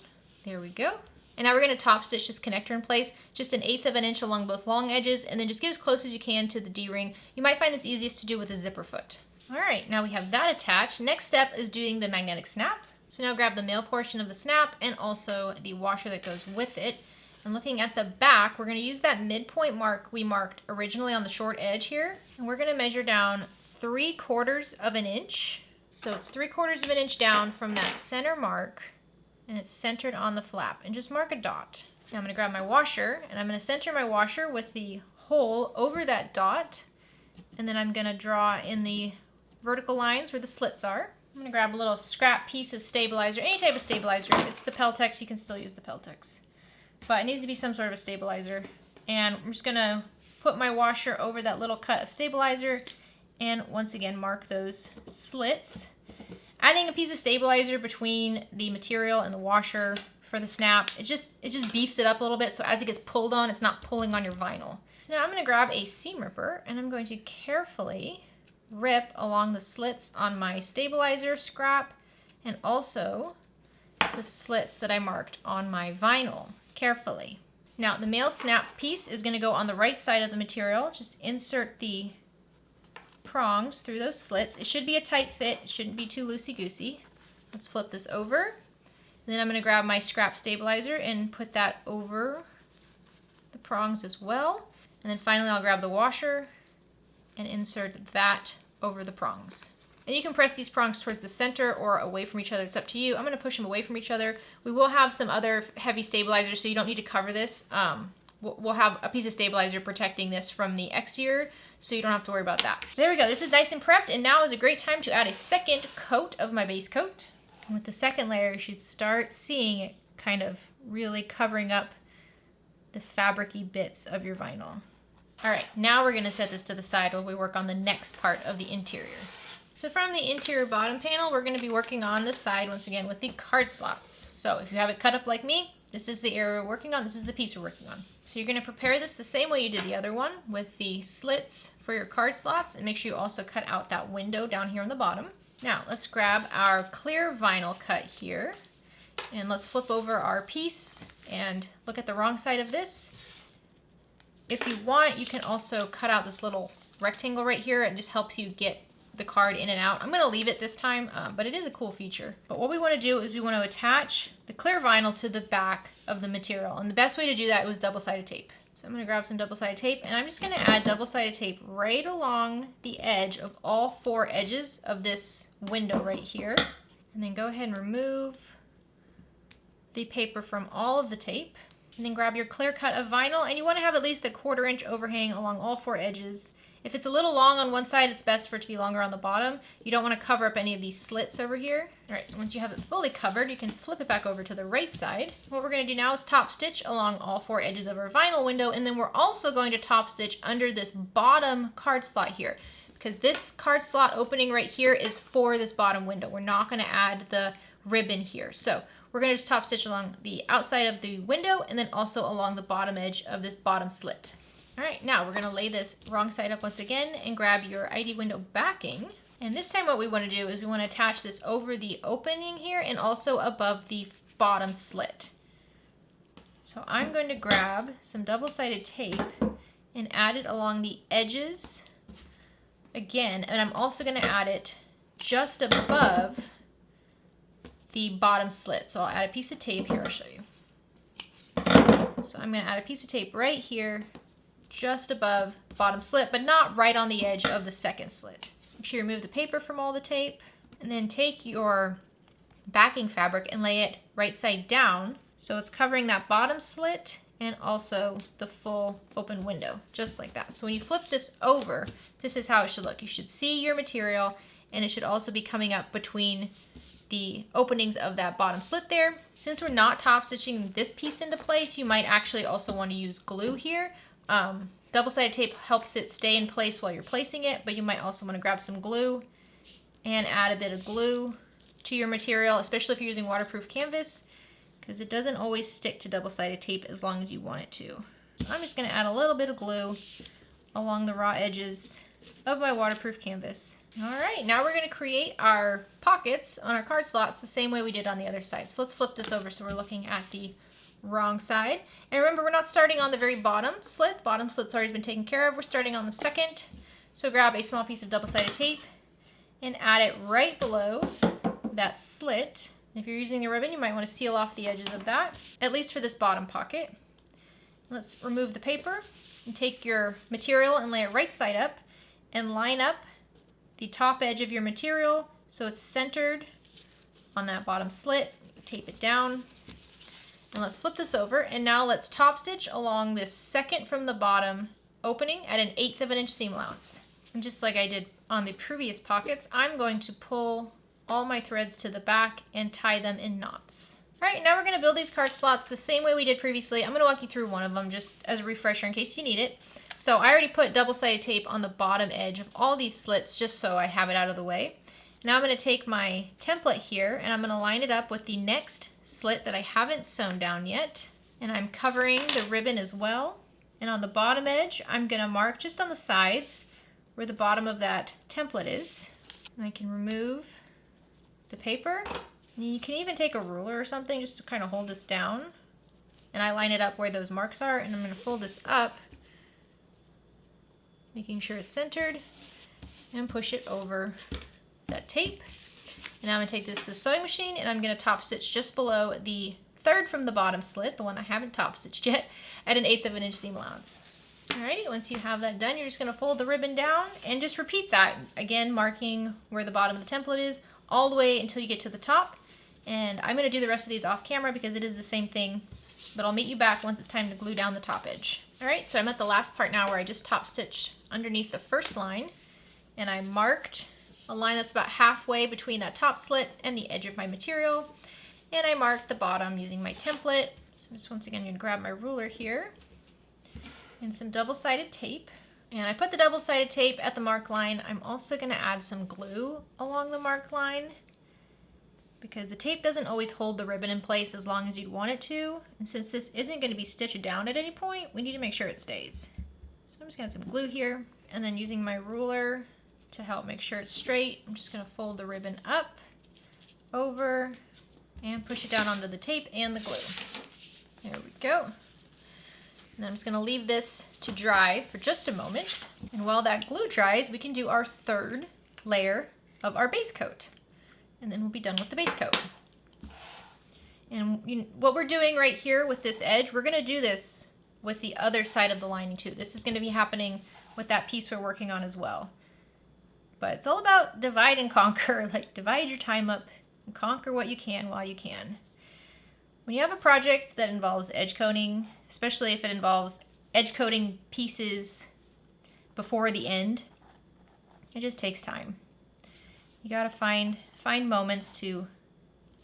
There we go. And now we're going to top stitch this connector in place, just 1/8 of an inch along both long edges, and then just get as close as you can to the D-ring. You might find this easiest to do with a zipper foot. All right, now we have that attached. Next step is doing the magnetic snap. So now grab the male portion of the snap and also the washer that goes with it. And looking at the back, we're going to use that midpoint mark we marked originally on the short edge here. And we're going to measure down 3/4 of an inch. So it's 3/4 of an inch down from that center mark, and it's centered on the flap. And just mark a dot. Now I'm going to grab my washer, and I'm going to center my washer with the hole over that dot. And then I'm going to draw in the vertical lines where the slits are. I'm going to grab a little scrap piece of stabilizer, any type of stabilizer. If it's the Peltex, you can still use the Peltex. But it needs to be some sort of a stabilizer. And I'm just going to put my washer over that little cut of stabilizer and once again mark those slits. Adding a piece of stabilizer between the material and the washer for the snap, it just beefs it up a little bit, so as it gets pulled on, it's not pulling on your vinyl. So now I'm going to grab a seam ripper and I'm going to carefully rip along the slits on my stabilizer scrap and also the slits that I marked on my vinyl carefully. Now the male snap piece is going to go on the right side of the material. Just insert the prongs through those slits. It should be a tight fit. It shouldn't be too loosey-goosey. Let's flip this over. And then I'm going to grab my scrap stabilizer and put that over the prongs as well. And then finally I'll grab the washer and insert that over the prongs. And you can press these prongs towards the center or away from each other. It's up to you. I'm going to push them away from each other. We will have some other heavy stabilizers, so you don't need to cover this. We'll have a piece of stabilizer protecting this from the exterior, so you don't have to worry about that. There we go. This is nice and prepped, and now is a great time to add a second coat of my base coat. And with the second layer, you should start seeing it kind of really covering up the fabric-y bits of your vinyl. All right, now we're going to set this to the side while we work on the next part of the interior. So from the interior bottom panel, we're going to be working on the side once again with the card slots. So if you have it cut up like me, this is the area we're working on. This is the piece we're working on. So you're going to prepare this the same way you did the other one with the slits for your card slots, and make sure you also cut out that window down here on the bottom. Now let's grab our clear vinyl cut here and let's flip over our piece and look at the wrong side of this. If you want, you can also cut out this little rectangle right here. It just helps you get the card in and out. I'm going to leave it this time, but it is a cool feature. But what we want to do is we want to attach the clear vinyl to the back of the material. And the best way to do that was double-sided tape. So I'm going to grab some double-sided tape, and I'm just going to add double-sided tape right along the edge of all 4 edges of this window right here. And then go ahead and remove the paper from all of the tape. And then grab your clear cut of vinyl, and you want to have at least a 1/4 inch overhang along all 4 edges. If it's a little long on one side, it's best for it to be longer on the bottom. You don't want to cover up any of these slits over here. All right, once you have it fully covered, you can flip it back over to the right side. What we're going to do now is top stitch along all 4 edges of our vinyl window, and then we're also going to top stitch under this bottom card slot here, because this card slot opening right here is for this bottom window. We're not going to add the ribbon here. So we're going to just top stitch along the outside of the window and then also along the bottom edge of this bottom slit. All right, now we're gonna lay this wrong side up once again and grab your ID window backing. And this time what we wanna do is we wanna attach this over the opening here and also above the bottom slit. So I'm going to grab some double-sided tape and add it along the edges again, and I'm also gonna add it just above the bottom slit. So I'll add a piece of tape here, I'll show you. So I'm gonna add a piece of tape right here, just above bottom slit, but not right on the edge of the second slit. Make sure you remove the paper from all the tape, and then take your backing fabric and lay it right side down so it's covering that bottom slit and also the full open window, just like that. So when you flip this over, this is how it should look. You should see your material, and it should also be coming up between the openings of that bottom slit there. Since we're not top stitching this piece into place, you might actually also want to use glue here. Double-sided tape helps it stay in place while you're placing it, but you might also want to grab some glue and add a bit of glue to your material, especially if you're using waterproof canvas, because it doesn't always stick to double-sided tape as long as you want it to. So I'm just going to add a little bit of glue along the raw edges of my waterproof canvas. All right, now we're going to create our pockets on our card slots the same way we did on the other side. So let's flip this over so we're looking at the wrong side. And remember, we're not starting on the very bottom slit. The bottom slit's already been taken care of. We're starting on the second. So grab a small piece of double-sided tape and add it right below that slit. If you're using the ribbon, you might want to seal off the edges of that, at least for this bottom pocket. Let's remove the paper and take your material and lay it right side up and line up the top edge of your material so it's centered on that bottom slit. Tape it down. And let's flip this over, and now let's top stitch along this second from the bottom opening at 1/8 of an inch seam allowance. And just like I did on the previous pockets, I'm going to pull all my threads to the back and tie them in knots. All right, now we're going to build these card slots the same way we did previously. I'm going to walk you through one of them just as a refresher in case you need it. So I already put double-sided tape on the bottom edge of all these slits just so I have it out of the way. Now I'm going to take my template here and I'm going to line it up with the next slit that I haven't sewn down yet, and I'm covering the ribbon as well. And on the bottom edge, I'm going to mark just on the sides where the bottom of that template is. And I can remove the paper. And you can even take a ruler or something just to kind of hold this down. And I line it up where those marks are, and I'm going to fold this up, making sure it's centered, and push it over that tape. And now I'm going to take this to the sewing machine, and I'm going to top stitch just below the third from the bottom slit, the one I haven't top stitched yet, at 1/8 of an inch seam allowance. Alrighty, once you have that done, you're just going to fold the ribbon down and just repeat that. Again, marking where the bottom of the template is all the way until you get to the top. And I'm going to do the rest of these off camera because it is the same thing, but I'll meet you back once it's time to glue down the top edge. Alright, so I'm at the last part now where I just top stitched underneath the first line, and I marked a line that's about halfway between that top slit and the edge of my material, and I marked the bottom using my template. So I'm just once again going to grab my ruler here and some double-sided tape, and I put the double-sided tape at the mark line. I'm also going to add some glue along the mark line because the tape doesn't always hold the ribbon in place as long as you'd want it to, and since this isn't going to be stitched down at any point, we need to make sure it stays. So I'm just going to add some glue here, and then using my ruler to help make sure it's straight, I'm just going to fold the ribbon up, over, and push it down onto the tape and the glue. There we go. And I'm just going to leave this to dry for just a moment. And while that glue dries, we can do our third layer of our base coat. And then we'll be done with the base coat. And what we're doing right here with this edge, we're going to do this with the other side of the lining too. This is going to be happening with that piece we're working on as well. But it's all about divide and conquer, like divide your time up and conquer what you can while you can. When you have a project that involves edge coating, especially if it involves edge coating pieces before the end. It just takes time. You gotta find moments to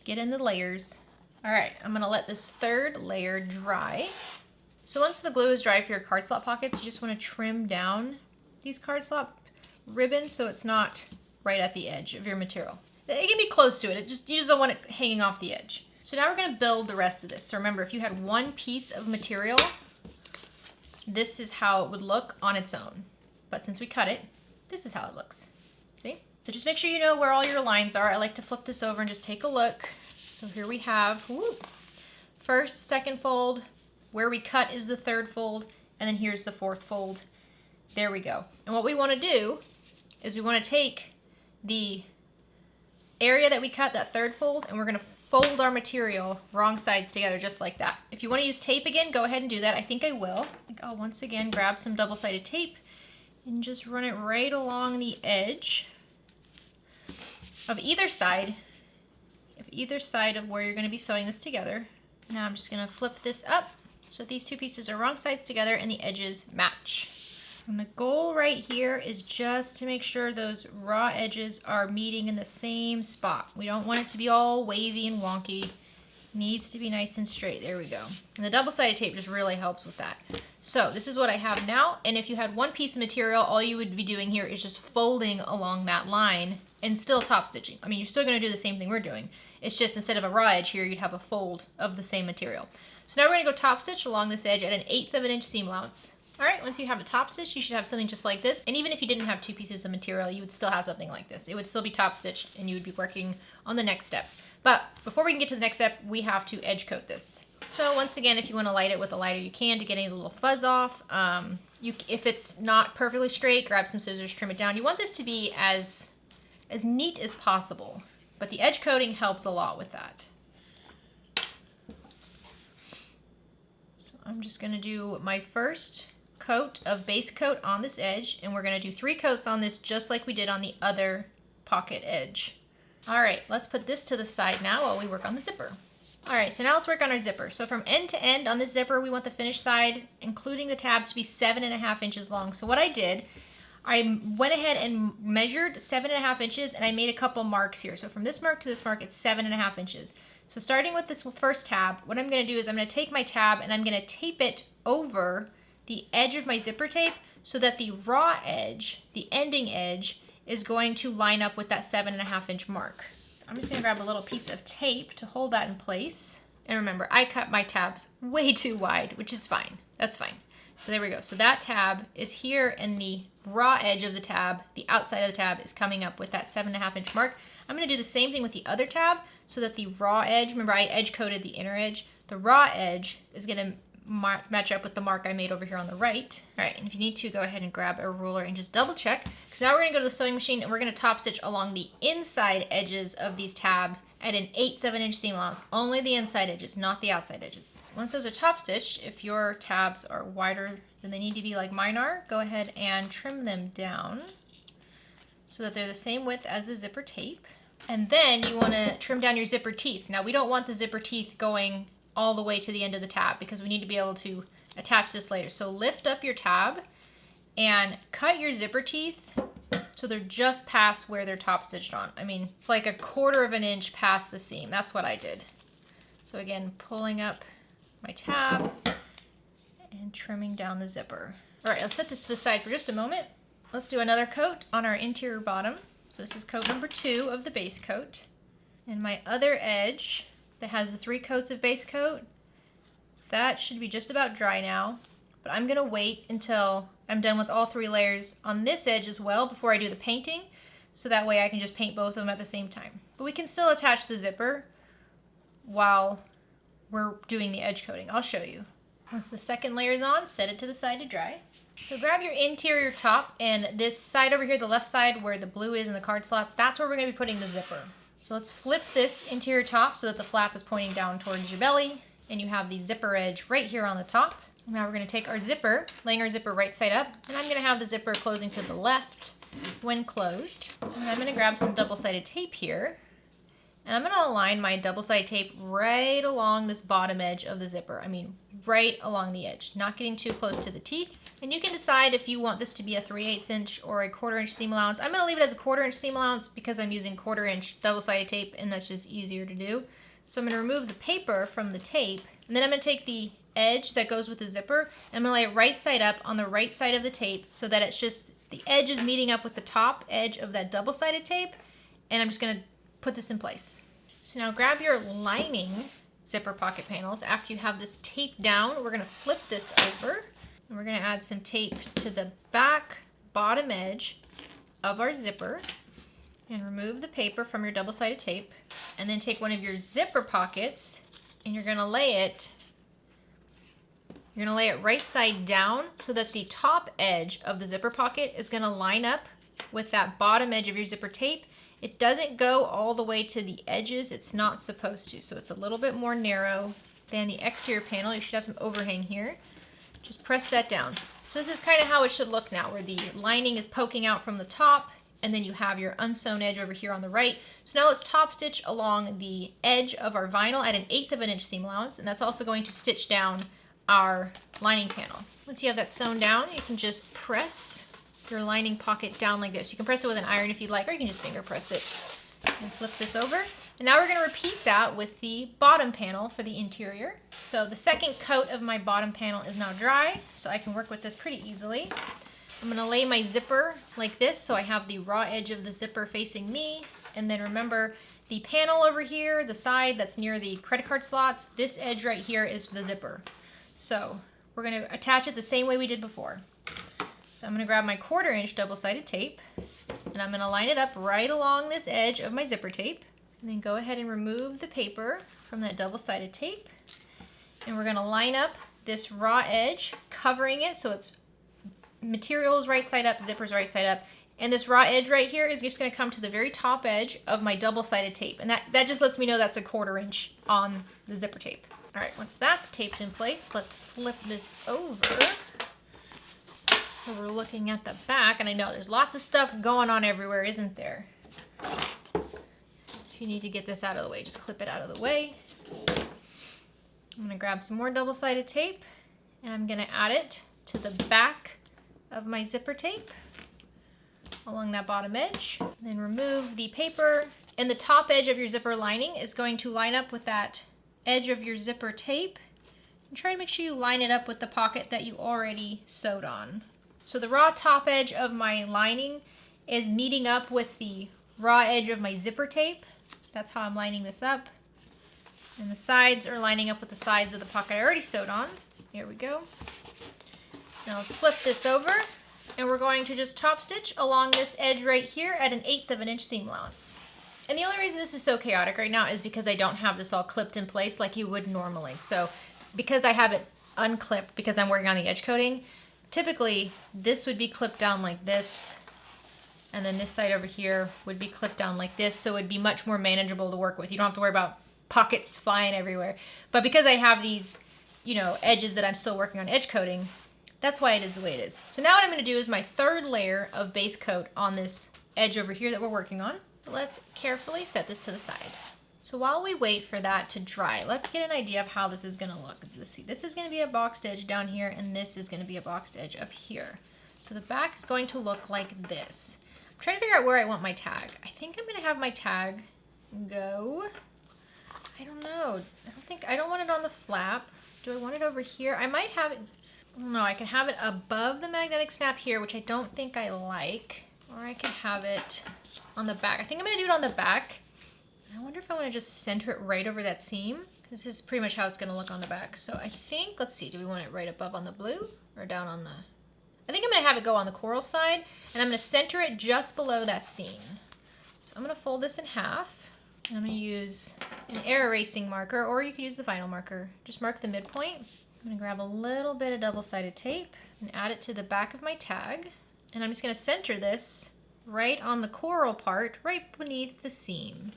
get in the layers. All right, I'm gonna let this third layer dry. So once the glue is dry for your card slot pockets, you just wanna trim down these card slot ribbons so it's not right at the edge of your material. It can be close to it, you just don't want it hanging off the edge. So now we're gonna build the rest of this. So remember, if you had one piece of material, this is how it would look on its own. But since we cut it, this is how it looks. See? So just make sure you know where all your lines are. I like to flip this over and just take a look. So here we have, first, second fold, where we cut is the third fold, and then here's the fourth fold. There we go. And what we want to do is we want to take the area that we cut, that third fold, and we're going to fold our material wrong sides together just like that. If you want to use tape again, go ahead and do that. I think I will. I think I'll once again grab some double-sided tape and just run it right along the edge of either side of where you're going to be sewing this together. Now I'm just going to flip this up so that these two pieces are wrong sides together and the edges match. And the goal right here is just to make sure those raw edges are meeting in the same spot. We don't want it to be all wavy and wonky. It needs to be nice and straight. There we go. And the double-sided tape just really helps with that. So this is what I have now. And if you had one piece of material, all you would be doing here is just folding along that line and still top stitching. I mean, you're still going to do the same thing we're doing. It's just instead of a raw edge here, you'd have a fold of the same material. So now we're going to go top stitch along this edge at 1/8 of an inch seam allowance. All right, once you have a top stitch, you should have something just like this. And even if you didn't have two pieces of material, you would still have something like this. It would still be top stitched and you would be working on the next steps. But before we can get to the next step, we have to edge coat this. So once again, if you want to light it with a lighter, you can to get any little fuzz off. If it's not perfectly straight, grab some scissors, trim it down. You want this to be as neat as possible, but the edge coating helps a lot with that. So I'm just going to do my first coat of base coat on this edge, and we're going to do 3 coats on this just like we did on the other pocket edge. All right, let's put this to the side now while we work on the zipper. All right, so now let's work on our zipper. So from end to end on this zipper, we want the finished side, including the tabs, to be 7.5 inches long. So what I did, I went ahead and measured 7.5 inches, and I made a couple marks here. So from this mark to this mark, it's 7.5 inches. So starting with this first tab, what I'm going to do is I'm going to take my tab and I'm going to tape it over the edge of my zipper tape so that the raw edge, the ending edge, is going to line up with that 7.5 inch mark. I'm just going to grab a little piece of tape to hold that in place. And remember, I cut my tabs way too wide, which is fine. That's fine. So there we go. So that tab is here, and the raw edge of the tab, the outside of the tab, is coming up with that 7.5 inch mark. I'm going to do the same thing with the other tab so that the raw edge, remember I edge coated the inner edge, the raw edge is going to match up with the mark I made over here on the right. All right, and if you need to, go ahead and grab a ruler and just double check, because now we're going to go to the sewing machine and we're going to top stitch along the inside edges of these tabs at 1/8 of an inch seam allowance. Only the inside edges, not the outside edges. Once those are top stitched, if your tabs are wider than they need to be like mine are, go ahead and trim them down so that they're the same width as the zipper tape. And then you want to trim down your zipper teeth. Now we don't want the zipper teeth going all the way to the end of the tab because we need to be able to attach this later. So lift up your tab and cut your zipper teeth so they're just past where they're top stitched on. I mean, it's like 1/4 of an inch past the seam. That's what I did. So again, pulling up my tab and trimming down the zipper. All right, I'll set this to the side for just a moment. Let's do another coat on our interior bottom. So this is coat number 2 of the base coat. And my other edge that has the 3 coats of base coat, that should be just about dry now. But I'm gonna wait until I'm done with all 3 layers on this edge as well before I do the painting, so that way I can just paint both of them at the same time. But we can still attach the zipper while we're doing the edge coating. I'll show you. Once the second layer is on, set it to the side to dry. So grab your interior top, and this side over here, the left side where the blue is in the card slots, that's where we're gonna be putting the zipper. So let's flip this interior top so that the flap is pointing down towards your belly, and you have the zipper edge right here on the top. Now we're going to take our zipper, laying our zipper right side up, and I'm going to have the zipper closing to the left when closed. And I'm going to grab some double-sided tape here, And I'm gonna align my double-sided tape right along this bottom edge of the zipper. I mean, right along the edge, not getting too close to the teeth. And you can decide if you want this to be a 3/8 inch or a 1/4 inch seam allowance. I'm gonna leave it as a 1/4 inch seam allowance because I'm using 1/4 inch double-sided tape and that's just easier to do. So I'm gonna remove the paper from the tape, and then I'm gonna take the edge that goes with the zipper, and I'm gonna lay it right side up on the right side of the tape so that it's just, the edge is meeting up with the top edge of that double-sided tape, and I'm just gonna put this in place. So now grab your lining zipper pocket panels. After you have this tape down, we're gonna flip this over, and we're gonna add some tape to the back bottom edge of our zipper, and remove the paper from your double-sided tape, and then take one of your zipper pockets, and you're gonna lay it right side down so that the top edge of the zipper pocket is gonna line up with that bottom edge of your zipper tape. It doesn't go all the way to the edges, it's not supposed to, so it's a little bit more narrow than the exterior panel. You should have some overhang here. Just press that down. So this is kind of how it should look now, where the lining is poking out from the top, and then you have your unsewn edge over here on the right. So now let's top stitch along the edge of our vinyl at 1/8 inch seam allowance, and that's also going to stitch down our lining panel. Once you have that sewn down, you can just press your lining pocket down like this. You can press it with an iron if you'd like, or you can just finger press it. And flip this over. And now we're gonna repeat that with the bottom panel for the interior. So the second coat of my bottom panel is now dry, so I can work with this pretty easily. I'm gonna lay my zipper like this, so I have the raw edge of the zipper facing me. And then remember, the panel over here, the side that's near the credit card slots, this edge right here is the zipper. So we're gonna attach it the same way we did before. So I'm gonna grab my 1/4 inch double-sided tape, and I'm gonna line it up right along this edge of my zipper tape, and then go ahead and remove the paper from that double-sided tape. And we're gonna line up this raw edge, covering it so it's materials right side up, zippers right side up, and this raw edge right here is just gonna come to the very top edge of my double-sided tape, and that just lets me know that's a 1/4 inch on the zipper tape. All right, once that's taped in place, let's flip this over. So we're looking at the back, and I know there's lots of stuff going on everywhere, isn't there? If you need to get this out of the way, just clip it out of the way. I'm gonna grab some more double-sided tape, and I'm gonna add it to the back of my zipper tape along that bottom edge. Then remove the paper, and the top edge of your zipper lining is going to line up with that edge of your zipper tape, and try to make sure you line it up with the pocket that you already sewed on. So the raw top edge of my lining is meeting up with the raw edge of my zipper tape. That's how I'm lining this up. And the sides are lining up with the sides of the pocket I already sewed on. Here we go. Now let's flip this over, and we're going to just top stitch along this edge right here at 1/8 inch seam allowance. And the only reason this is so chaotic right now is because I don't have this all clipped in place like you would normally. So because I have it unclipped because I'm working on the edge coating, typically this would be clipped down like this, and then this side over here would be clipped down like this, so it would be much more manageable to work with. You don't have to worry about pockets flying everywhere. But because I have these, edges that I'm still working on edge coating, that's why it is the way it is. So now what I'm gonna do is my third layer of base coat on this edge over here that we're working on. Let's carefully set this to the side. So while we wait for that to dry, let's get an idea of how this is gonna look. Let's see, this is gonna be a boxed edge down here, and this is gonna be a boxed edge up here. So the back is going to look like this. I'm trying to figure out where I want my tag. I think I'm gonna have my tag go, I don't know. I don't want it on the flap. Do I want it over here? I might have it, no, I can have it above the magnetic snap here, which I don't think I like. Or I can have it on the back. I think I'm gonna do it on the back. I wonder if I wanna just center it right over that seam, because this is pretty much how it's gonna look on the back. So I think, let's see, do we want it right above on the blue or down on the, I think I'm gonna have it go on the coral side, and I'm gonna center it just below that seam. So I'm gonna fold this in half, and I'm gonna use an air erasing marker, or you could use the vinyl marker. Just mark the midpoint. I'm gonna grab a little bit of double-sided tape and add it to the back of my tag. And I'm just gonna center this right on the coral part, right beneath the seam.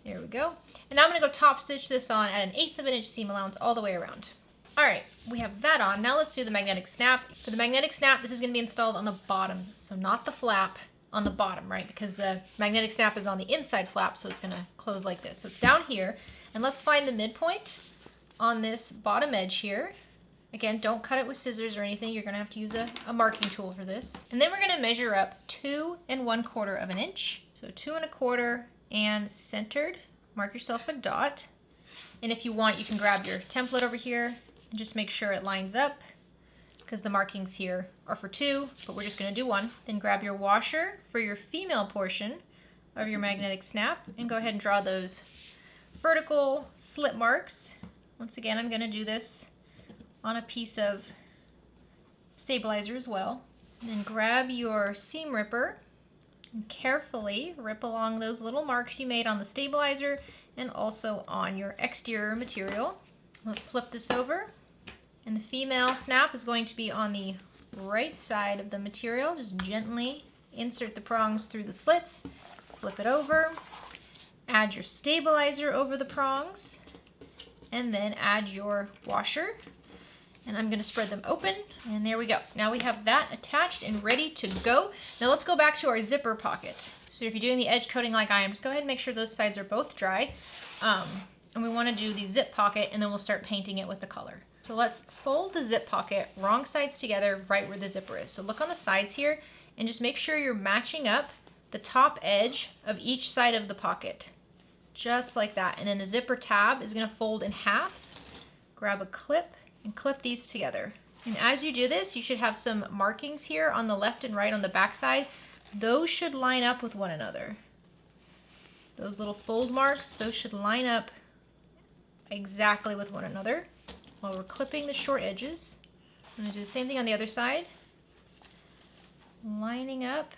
There we go. And now I'm gonna go top stitch this on at 1/8 inch seam allowance all the way around. All right, we have that on. Now let's do the magnetic snap. For the magnetic snap, this is gonna be installed on the bottom, so not the flap. on the bottom, right? Because the magnetic snap is on the inside flap, so it's gonna close like this. So it's down here, and let's find the midpoint on this bottom edge here. Again, don't cut it with scissors or anything. You're gonna have to use a marking tool for this. And then we're gonna measure up 2 1/4 inches. So 2 1/4 and centered. Mark yourself a dot. And if you want, you can grab your template over here and just make sure it lines up, because the markings here are for 2, but we're just gonna do 1. Then grab your washer for your female portion of your magnetic snap and go ahead and draw those vertical slit marks. Once again, I'm gonna do this on a piece of stabilizer as well. And then grab your seam ripper and carefully rip along those little marks you made on the stabilizer and also on your exterior material. Let's flip this over. And the female snap is going to be on the right side of the material. Just gently insert the prongs through the slits, flip it over, add your stabilizer over the prongs, and then add your washer. And I'm gonna spread them open, and there we go. Now we have that attached and ready to go. Now let's go back to our zipper pocket. So if you're doing the edge coating like I am, just go ahead and make sure those sides are both dry. And we wanna do the zip pocket, and then we'll start painting it with the color. So let's fold the zip pocket wrong sides together right where the zipper is. So look on the sides here, and just make sure you're matching up the top edge of each side of the pocket. Just like that. And then the zipper tab is gonna fold in half. Grab a clip and clip these together. And as you do this, you should have some markings here on the left and right on the back side. Those should line up with one another. Those little fold marks, those should line up exactly with one another while we're clipping the short edges. I'm gonna do the same thing on the other side. Lining up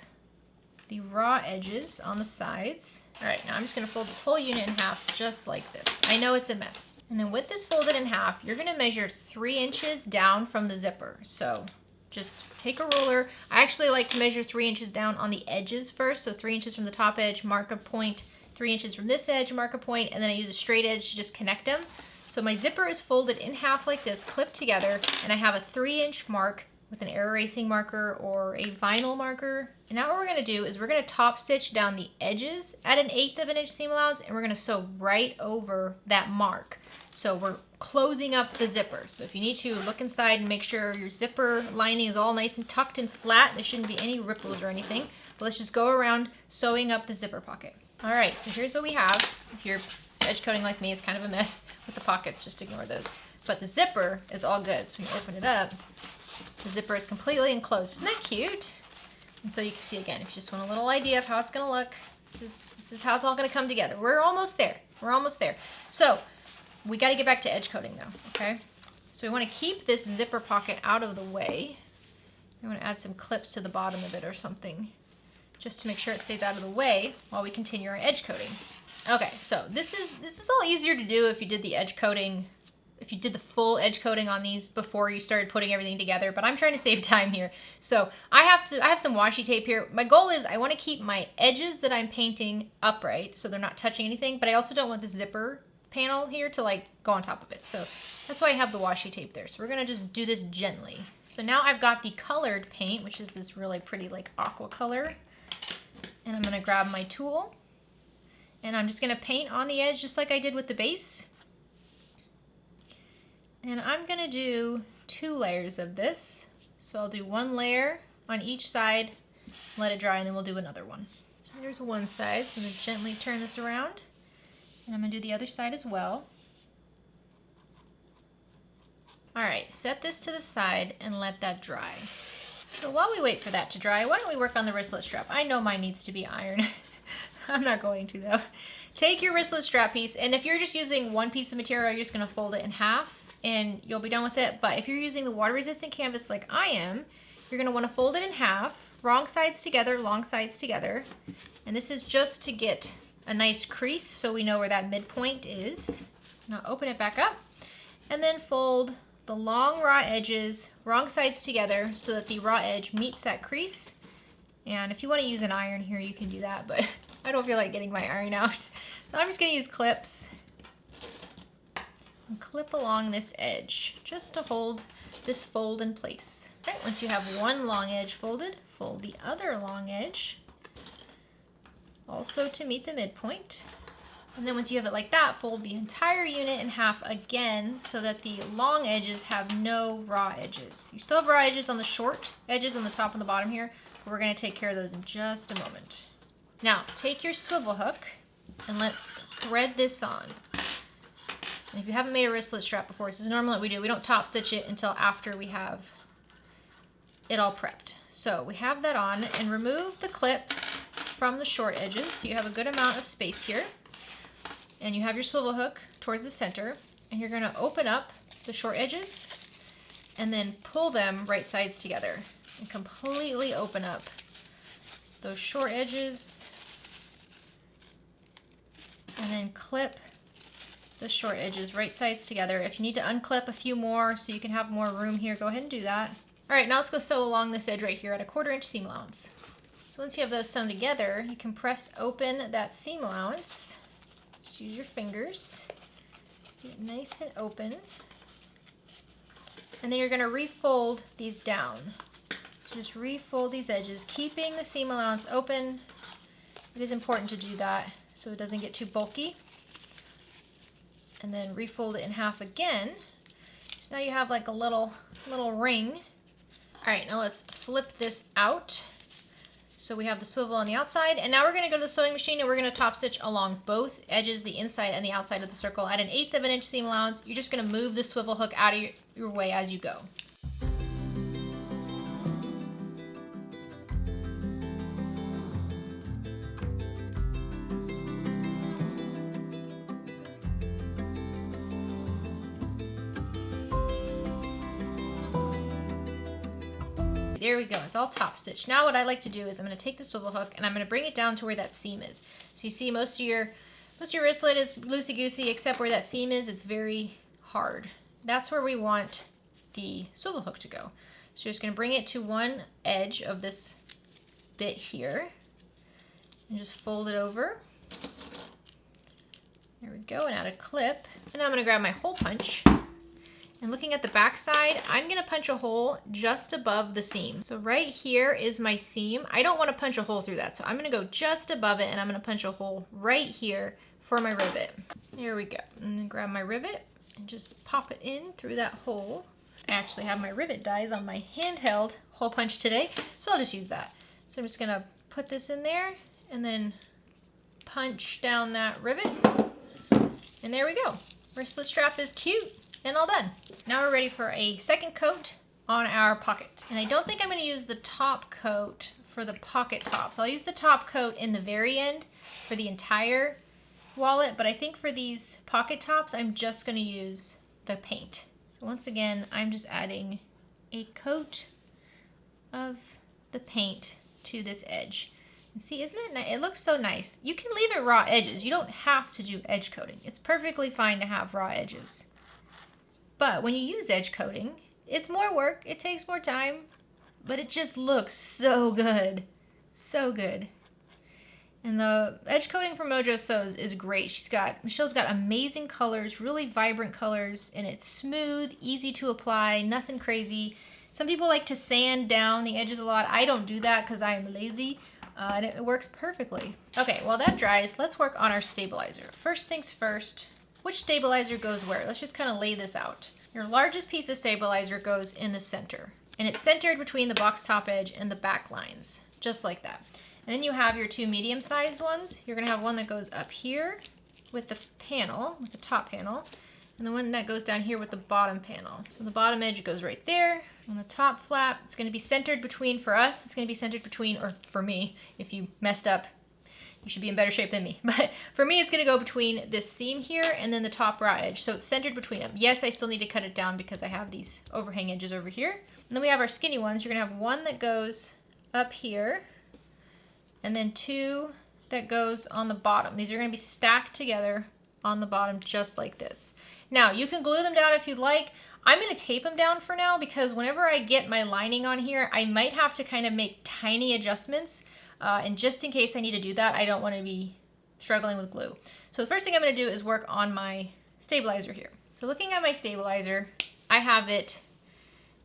the raw edges on the sides. All right, now I'm just gonna fold this whole unit in half just like this. I know it's a mess. And then with this folded in half, you're gonna measure 3 inches down from the zipper. So just take a ruler. I actually like to measure 3 inches down on the edges first. So 3 inches from the top edge, mark a point, 3 inches from this edge, mark a point, and then I use a straight edge to just connect them. So my zipper is folded in half like this, clipped together, and I have a 3-inch mark with an air erasing marker or a vinyl marker. And now what we're gonna do is we're gonna top stitch down the edges at 1/8 of an inch seam allowance, and we're gonna sew right over that mark. So we're closing up the zipper. So if you need to, look inside and make sure your zipper lining is all nice and tucked and flat. There shouldn't be any ripples or anything. But let's just go around sewing up the zipper pocket. All right, so here's what we have. If you're edge coating like me, it's kind of a mess with the pockets, just ignore those. But the zipper is all good. So when you open it up, the zipper is completely enclosed. Isn't that cute? And so you can see again, if you just want a little idea of how it's gonna look, this is how it's all gonna come together. We're almost there. We're almost there. So we got to get back to edge coating now, okay? So we want to keep this zipper pocket out of the way. We want to add some clips to the bottom of it or something, just to make sure it stays out of the way while we continue our edge coating. Okay, so this is all easier to do if you did the edge coating, if you did the full edge coating on these before you started putting everything together, but I'm trying to save time here. So I have some washi tape here. My goal is I want to keep my edges that I'm painting upright so they're not touching anything, but I also don't want the zipper panel here to like go on top of it. So that's why I have the washi tape there. So we're gonna just do this gently. So now I've got the colored paint, which is this really pretty like aqua color. And I'm gonna grab my tool and I'm just gonna paint on the edge just like I did with the base. And I'm gonna do 2 layers of this. So I'll do 1 layer on each side, let it dry, and then we'll do another one. So here's one side. So I'm gonna gently turn this around. And I'm gonna do the other side as well. All right, set this to the side and let that dry. So while we wait for that to dry, why don't we work on the wristlet strap? I know mine needs to be ironed. I'm not going to though. Take your wristlet strap piece, and if you're just using one piece of material, you're just gonna fold it in half and you'll be done with it. But if you're using the water resistant canvas like I am, you're gonna wanna fold it in half, wrong sides together, long sides together. And this is just to get a nice crease so we know where that midpoint is. Now open it back up and then fold the long raw edges wrong sides together so that the raw edge meets that crease. And if you want to use an iron here, you can do that, but I don't feel like getting my iron out. So I'm just going to use clips and clip along this edge just to hold this fold in place. All right, once you have one long edge folded, fold the other long edge also to meet the midpoint. And then once you have it like that, fold the entire unit in half again so that the long edges have no raw edges. You still have raw edges on the short edges on the top and the bottom here, but we're going to take care of those in just a moment. Now, take your swivel hook and let's thread this on. And if you haven't made a wristlet strap before, this is normally what we do. We don't top stitch it until after we have it all prepped. So we have that on, and remove the clips from the short edges so you have a good amount of space here. And you have your swivel hook towards the center, and you're going to open up the short edges and then pull them right sides together and completely open up those short edges, and then clip the short edges right sides together. If you need to unclip a few more so you can have more room here, go ahead and do that. All right, now let's go sew along this edge right here at a 1/4 inch seam allowance. So once you have those sewn together, you can press open that seam allowance. Just use your fingers, get it nice and open. And then you're gonna refold these down. So just refold these edges, keeping the seam allowance open. It is important to do that so it doesn't get too bulky. And then refold it in half again. So now you have like a little ring. All right, now let's flip this out. So we have the swivel on the outside, and now we're gonna go to the sewing machine and we're gonna top stitch along both edges, the inside and the outside of the circle at an 1/8 of an inch seam allowance. You're just gonna move the swivel hook out of your way as you go. There we go, it's all top stitched. Now what I like to do is I'm gonna take the swivel hook and I'm gonna bring it down to where that seam is. So you see most of your wristlet is loosey-goosey, except where that seam is, it's very hard. That's where we want the swivel hook to go. So you're just gonna bring it to one edge of this bit here and just fold it over. There we go, and add a clip. And now I'm gonna grab my hole punch. And looking at the back side, I'm gonna punch a hole just above the seam. So right here is my seam. I don't wanna punch a hole through that, so I'm gonna go just above it and I'm gonna punch a hole right here for my rivet. There we go. And then grab my rivet and just pop it in through that hole. I actually have my rivet dies on my handheld hole punch today, so I'll just use that. So I'm just gonna put this in there and then punch down that rivet. And there we go. Wristlet strap is cute and all done. Now we're ready for a second coat on our pocket. And I don't think I'm gonna use the top coat for the pocket tops. I'll use the top coat in the very end for the entire wallet, but I think for these pocket tops, I'm just gonna use the paint. So once again, I'm just adding a coat of the paint to this edge. And see, isn't it nice? It looks so nice. You can leave it raw edges. You don't have to do edge coating. It's perfectly fine to have raw edges. But when you use edge coating, it's more work, it takes more time, but it just looks so good. So good. And the edge coating from Mojo Sews is great. Michelle's got amazing colors, really vibrant colors, and it's smooth, easy to apply, nothing crazy. Some people like to sand down the edges a lot. I don't do that because I am lazy, and it works perfectly. Okay, while that dries, let's work on our stabilizer. First things first, which stabilizer goes where? Let's just kind of lay this out. Your largest piece of stabilizer goes in the center, and it's centered between the box top edge and the back lines, just like that. And then you have your two medium-sized ones. You're gonna have one that goes up here with the panel, with the top panel, and the one that goes down here with the bottom panel. So the bottom edge goes right there. On the top flap, it's gonna be centered between, for us, it's gonna be centered between, or for me, if you messed up, you should be in better shape than me. But for me, it's gonna go between this seam here and then the top raw edge. So it's centered between them. Yes, I still need to cut it down because I have these overhang edges over here. And then we have our skinny ones. You're gonna have one that goes up here and then two that goes on the bottom. These are gonna be stacked together on the bottom just like this. Now, you can glue them down if you'd like. I'm gonna tape them down for now because whenever I get my lining on here, I might have to kind of make tiny adjustments. And just in case I need to do that, I don't want to be struggling with glue. So the first thing I'm going to do is work on my stabilizer here. So looking at my stabilizer, I have it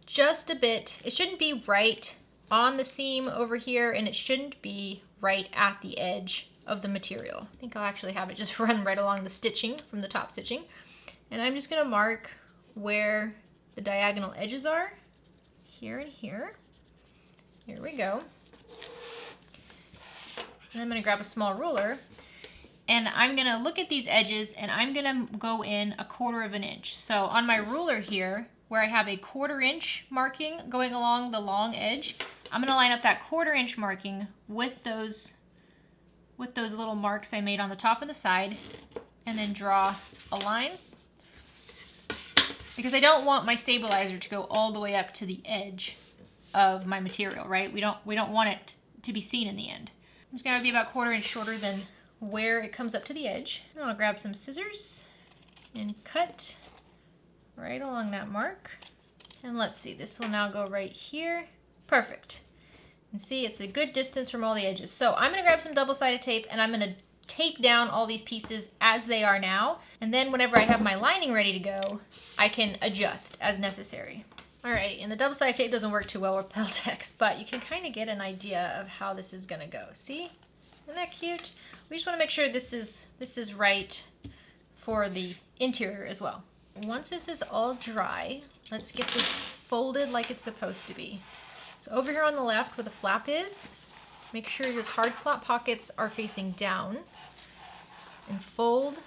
just a bit. It shouldn't be right on the seam over here, and it shouldn't be right at the edge of the material. I think I'll actually have it just run right along the stitching from the top stitching. And I'm just gonna mark where the diagonal edges are, here and here. Here we go. And I'm gonna grab a small ruler and I'm gonna look at these edges and I'm gonna go in 1/4 of an inch. So on my ruler here, where I have a 1/4 inch marking going along the long edge, I'm gonna line up that 1/4 inch marking with those little marks I made on the top and the side, and then draw a line. Because I don't want my stabilizer to go all the way up to the edge of my material, right? We don't want it to be seen in the end. I'm just gonna be about 1/4 inch shorter than where it comes up to the edge. And I'll grab some scissors and cut right along that mark. And let's see, this will now go right here. Perfect. And see, it's a good distance from all the edges. So I'm gonna grab some double-sided tape and I'm gonna tape down all these pieces as they are now. And then whenever I have my lining ready to go, I can adjust as necessary. Alrighty, and the double-sided tape doesn't work too well with Peltex, but you can kind of get an idea of how this is gonna go. See? Isn't that cute? We just wanna make sure this is right for the interior as well. Once this is all dry, let's get this folded like it's supposed to be. So over here on the left where the flap is, make sure your card slot pockets are facing down and fold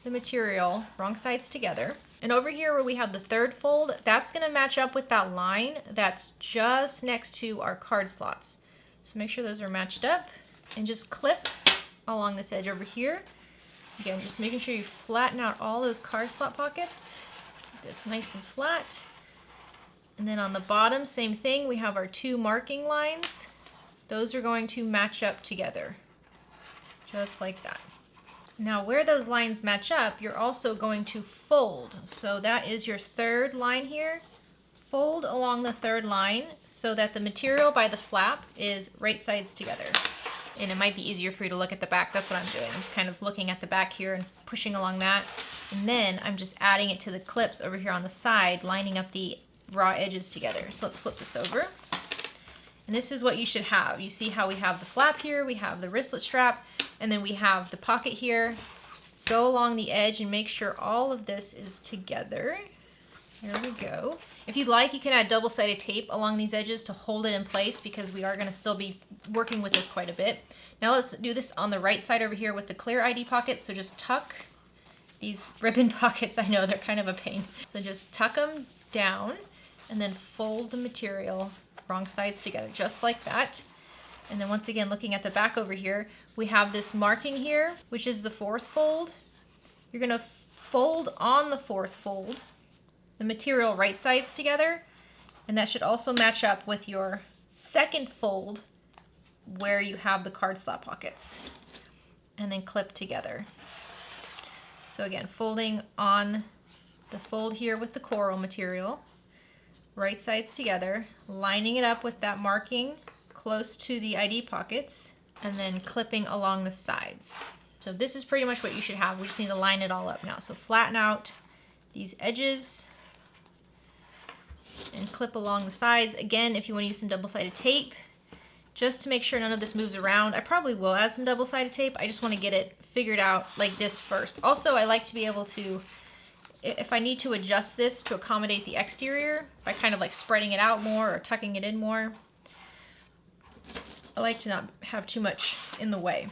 the material wrong sides together. And over here where we have the 3rd fold, that's gonna match up with that line that's just next to our card slots. So make sure those are matched up and just clip along this edge over here. Again, just making sure you flatten out all those card slot pockets. Get this nice and flat. And then on the bottom, same thing, we have our 2 marking lines. Those are going to match up together, just like that. Now where those lines match up, you're also going to fold. So that is your 3rd line here. Fold along the 3rd line so that the material by the flap is right sides together. And it might be easier for you to look at the back. That's what I'm doing. I'm just kind of looking at the back here and pushing along that. And then I'm just adding it to the clips over here on the side, lining up the raw edges together. So let's flip this over. And this is what you should have. You see how we have the flap here, we have the wristlet strap, and then we have the pocket here. Go along the edge and make sure all of this is together. There we go. If you'd like, you can add double-sided tape along these edges to hold it in place because we are gonna still be working with this quite a bit. Now let's do this on the right side over here with the clear ID pockets. So just tuck these ribbon pockets. I know they're kind of a pain. So just tuck them down and then fold the material wrong sides together, just like that. And then once again, looking at the back over here, we have this marking here, which is the 4th fold. You're gonna fold on the 4th fold, the material right sides together, and that should also match up with your 2nd fold where you have the card slot pockets, and then clip together. So again, folding on the fold here with the coral material, right sides together, lining it up with that marking close to the ID pockets, and then clipping along the sides. So this is pretty much what you should have. We just need to line it all up now. So flatten out these edges and clip along the sides. Again, if you want to use some double-sided tape, just to make sure none of this moves around, I probably will add some double-sided tape. I just want to get it figured out like this first. Also, I like to be able to, if I need to adjust this to accommodate the exterior, by kind of like spreading it out more or tucking it in more, I like to not have too much in the way.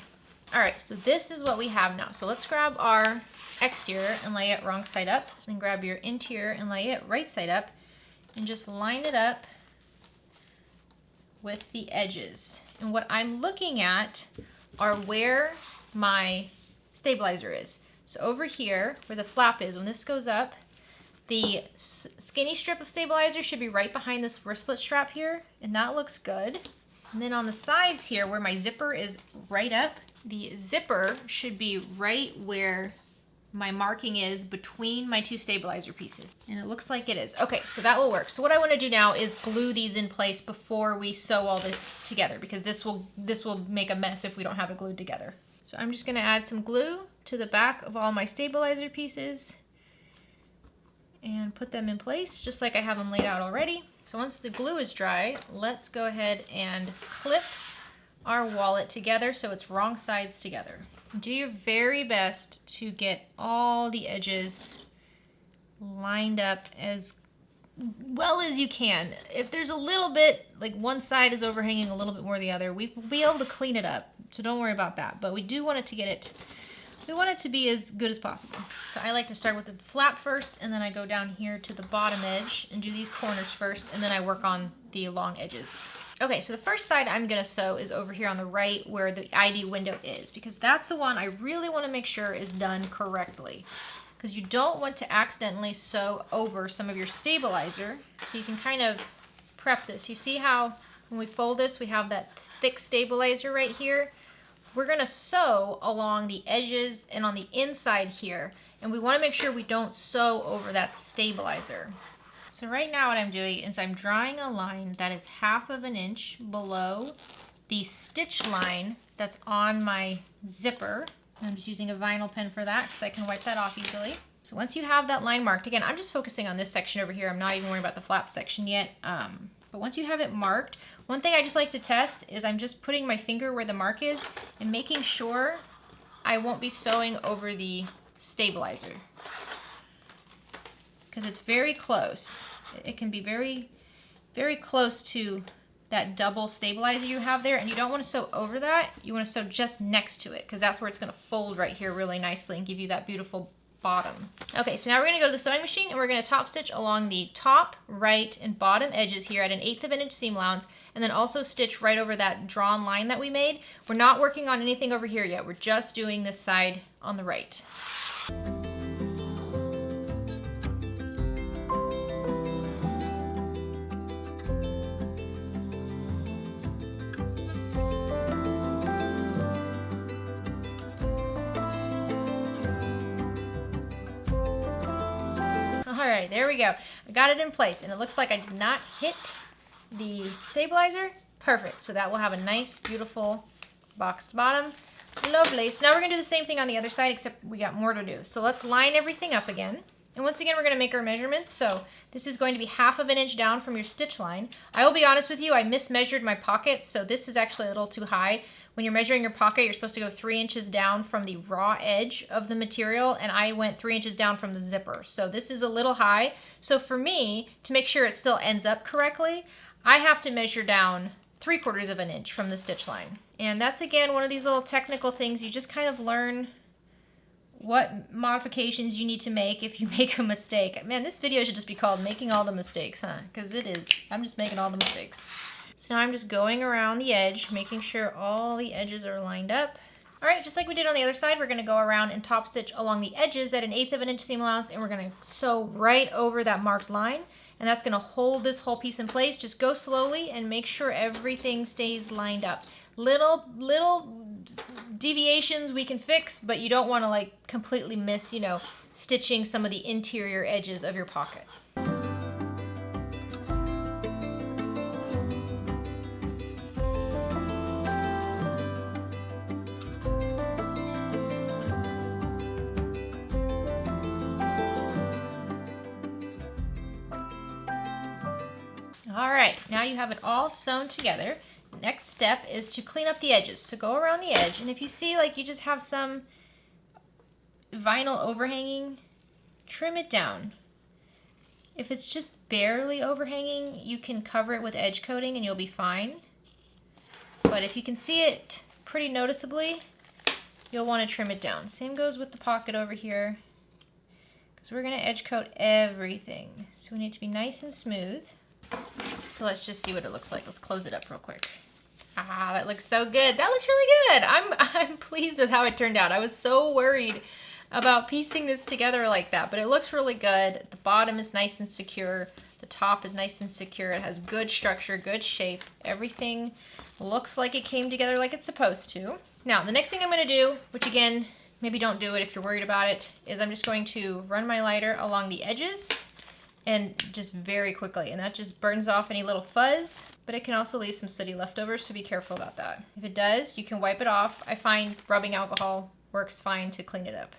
All right, so this is what we have now. So let's grab our exterior and lay it wrong side up, and grab your interior and lay it right side up, and just line it up with the edges. And what I'm looking at are where my stabilizer is. So over here, where the flap is, when this goes up, the skinny strip of stabilizer should be right behind this wristlet strap here, and that looks good. And then on the sides here, where my zipper is right up, the zipper should be right where my marking is between my 2 stabilizer pieces. And it looks like it is. Okay, so that will work. So what I want to do now is glue these in place before we sew all this together, because this will make a mess if we don't have it glued together. So I'm just going to add some glue to the back of all my stabilizer pieces and put them in place just like I have them laid out already. So once the glue is dry, let's go ahead and clip our wallet together so it's wrong sides together. Do your very best to get all the edges lined up as well as you can. If there's a little bit, like one side is overhanging a little bit more than the other, we will be able to clean it up. So don't worry about that. But we do want it to get it, we want it to be as good as possible. So I like to start with the flap first, and then I go down here to the bottom edge and do these corners first, and then I work on the long edges. Okay, so the first side I'm gonna sew is over here on the right where the ID window is, because that's the one I really wanna make sure is done correctly. Because you don't want to accidentally sew over some of your stabilizer. So you can kind of prep this. You see how when we fold this, we have that thick stabilizer right here? We're gonna sew along the edges and on the inside here. And we wanna make sure we don't sew over that stabilizer. So right now what I'm doing is I'm drawing a line that is 1/2 inch below the stitch line that's on my zipper. I'm just using a vinyl pen for that because I can wipe that off easily. So once you have that line marked, again, I'm just focusing on this section over here. I'm not even worrying about the flap section yet. But once you have it marked, one thing I just like to test is I'm just putting my finger where the mark is and making sure I won't be sewing over the stabilizer. Because it's very close. It can be very, very close to that double stabilizer you have there, and you don't want to sew over that. You want to sew just next to it because that's where it's going to fold right here really nicely and give you that beautiful bottom. Okay, so now we're going to go to the sewing machine and we're going to top stitch along the top, right, and bottom edges here at an 1/8 inch seam allowance, and then also stitch right over that drawn line that we made. We're not working on anything over here yet. We're just doing this side on the right. All right, there we go. I got it in place, and it looks like I did not hit the stabilizer. Perfect. So that will have a nice, beautiful boxed bottom. Lovely. So now we're going to do the same thing on the other side, except we got more to do. So let's line everything up again. And once again, we're going to make our measurements. So this is going to be 1/2 inch down from your stitch line. I will be honest with you, I mismeasured my pocket, so this is actually a little too high. When you're measuring your pocket, you're supposed to go 3 inches down from the raw edge of the material, and I went 3 inches down from the zipper. So this is a little high. So for me, to make sure it still ends up correctly, I have to measure down 3/4 inch from the stitch line. And that's, again, one of these little technical things. You just kind of learn what modifications you need to make if you make a mistake. Man, this video should just be called Making All the Mistakes, huh? Because it is. I'm just making all the mistakes. So now I'm just going around the edge, making sure all the edges are lined up. All right, just like we did on the other side, we're going to go around and top stitch along the edges at an 1/8 inch seam allowance, and we're going to sew right over that marked line. And that's going to hold this whole piece in place. Just go slowly and make sure everything stays lined up. Little deviations we can fix, but you don't want to like completely miss, you know, stitching some of the interior edges of your pocket. All right, now you have it all sewn together. Next step is to clean up the edges. So go around the edge, and if you see like you just have some vinyl overhanging, trim it down. If it's just barely overhanging, you can cover it with edge coating and you'll be fine. But if you can see it pretty noticeably, you'll want to trim it down. Same goes with the pocket over here, because we're going to edge coat everything. So we need to be nice and smooth. So let's just see what it looks like. Let's close it up real quick. Ah, that looks so good. That looks really good. I'm pleased with how it turned out. I was so worried about piecing this together like that, but it looks really good. The bottom is nice and secure. The top is nice and secure. It has good structure, good shape. Everything looks like it came together like it's supposed to. Now, the next thing I'm going to do, which again, maybe don't do it if you're worried about it, is I'm just going to run my lighter along the edges and just very quickly, and that just burns off any little fuzz, but it can also leave some sooty leftovers, so be careful about that. If it does, you can wipe it off. I find rubbing alcohol works fine to clean it up.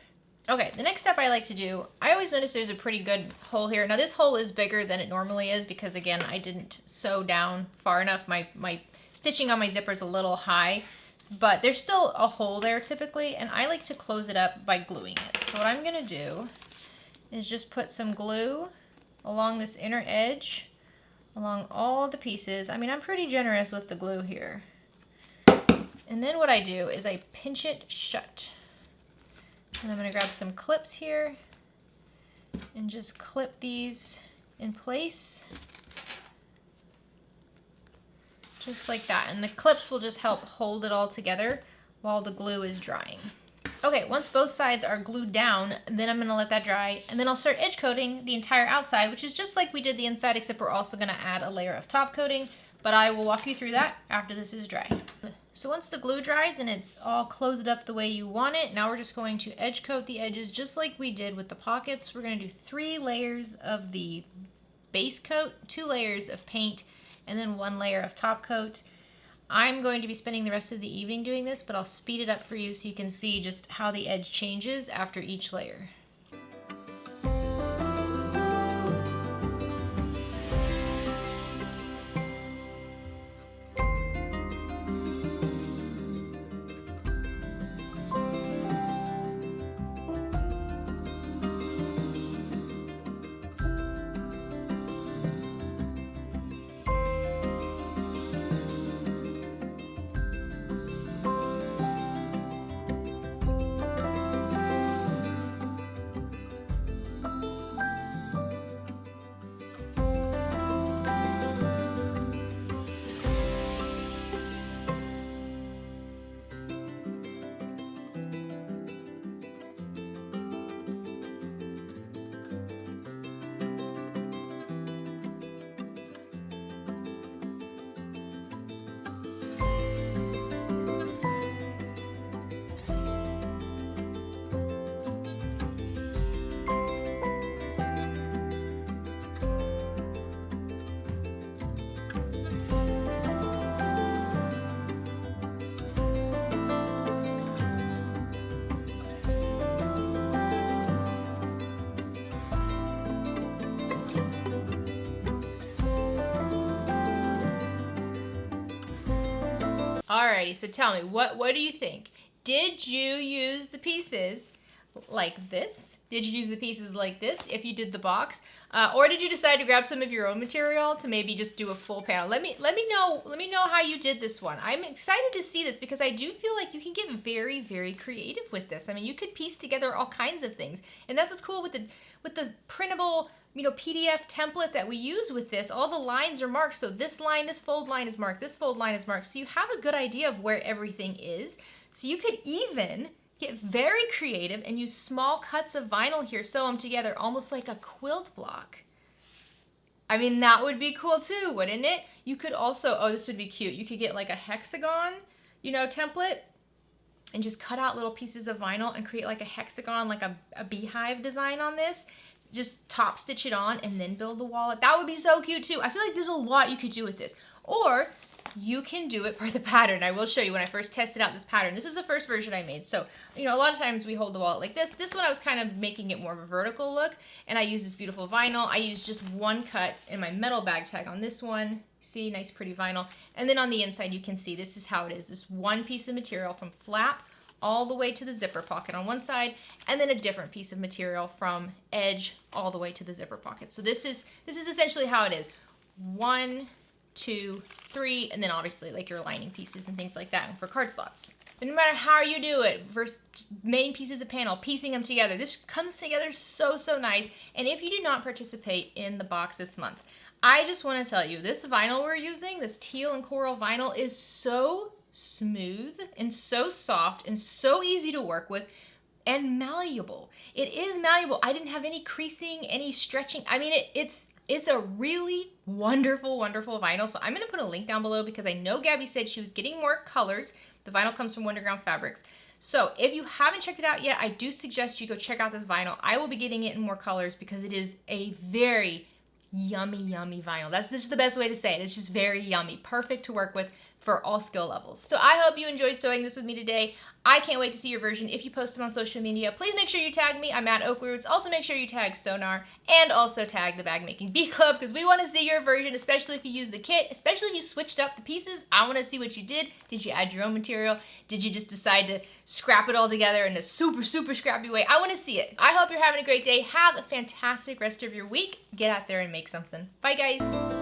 Okay, the next step I like to do, I always notice there's a pretty good hole here. Now this hole is bigger than it normally is because again, I didn't sew down far enough. My stitching on my zipper is a little high, but there's still a hole there typically, and I like to close it up by gluing it. So what I'm gonna do is just put some glue along this inner edge, along all the pieces. I mean, I'm pretty generous with the glue here. And then what I do is I pinch it shut. And I'm going to grab some clips here and just clip these in place. Just like that. And the clips will just help hold it all together while the glue is drying. Okay, once both sides are glued down, then I'm going to let that dry. And then I'll start edge coating the entire outside, which is just like we did the inside, except we're also going to add a layer of top coating. But I will walk you through that after this is dry. So once the glue dries and it's all closed up the way you want it, now we're just going to edge coat the edges just like we did with the pockets. We're going to do 3 layers of the base coat, 2 layers of paint, and then 1 layer of top coat. I'm going to be spending the rest of the evening doing this, but I'll speed it up for you so you can see just how the edge changes after each layer. Alrighty, so tell me, what do you think? Did you use the pieces like this? Did you use the pieces like this if you did the box? Or did you decide to grab some of your own material to maybe just do a full panel? Let me know how you did this one. I'm excited to see this because I do feel like you can get very, very creative with this. I mean, you could piece together all kinds of things. And that's what's cool with the printable, you know, PDF template that we use with this. All the lines are marked. So this line, this fold line is marked, this fold line is marked. So you have a good idea of where everything is. So you could even get very creative and use small cuts of vinyl here, sew them together almost like a quilt block. I mean, that would be cool too, wouldn't it? You could also, oh, this would be cute. You could get like a hexagon, you know, template and just cut out little pieces of vinyl and create like a hexagon, like a beehive design on this. Just top stitch it on and then build the wallet. That would be so cute too. I feel like there's a lot you could do with this. Or you can do it per the pattern. I will show you when I first tested out this pattern. This is the first version I made. So, you know, a lot of times we hold the wallet like this. This one I was kind of making it more of a vertical look, and I used this beautiful vinyl. I used just one cut in my metal bag tag on this one. See, nice pretty vinyl. And then on the inside you can see this is how it is. This one piece of material from flap all the way to the zipper pocket on one side, and then a different piece of material from edge all the way to the zipper pocket. So this is essentially how it is. 1, 2, 3, and then obviously like your lining pieces and things like that for card slots. But no matter how you do it, first main pieces of panel, piecing them together, this comes together so nice. And if you do not participate in the box this month, I just want to tell you, this vinyl we're using, this teal and coral vinyl, is so smooth and so soft and so easy to work with and malleable. It is malleable. I didn't have any creasing, any stretching. I mean, it's a really wonderful vinyl. So I'm going to put a link down below because I know Gabby said she was getting more colors. The vinyl comes from Wonderground Fabrics. So if you haven't checked it out yet, I do suggest you go check out this vinyl. I will be getting it in more colors because it is a very yummy vinyl. That's just the best way to say it. It's just very yummy. Perfect to work with for all skill levels. So I hope you enjoyed sewing this with me today. I can't wait to see your version. If you post them on social media, please make sure you tag me. I'm at OklaRoots. Also make sure you tag Sewgnar and also tag the Bag Making Bee Club because we want to see your version, especially if you use the kit, especially if you switched up the pieces. I want to see what you did. Did you add your own material? Did you just decide to scrap it all together in a super, super scrappy way? I want to see it. I hope you're having a great day. Have a fantastic rest of your week. Get out there and make something. Bye, guys.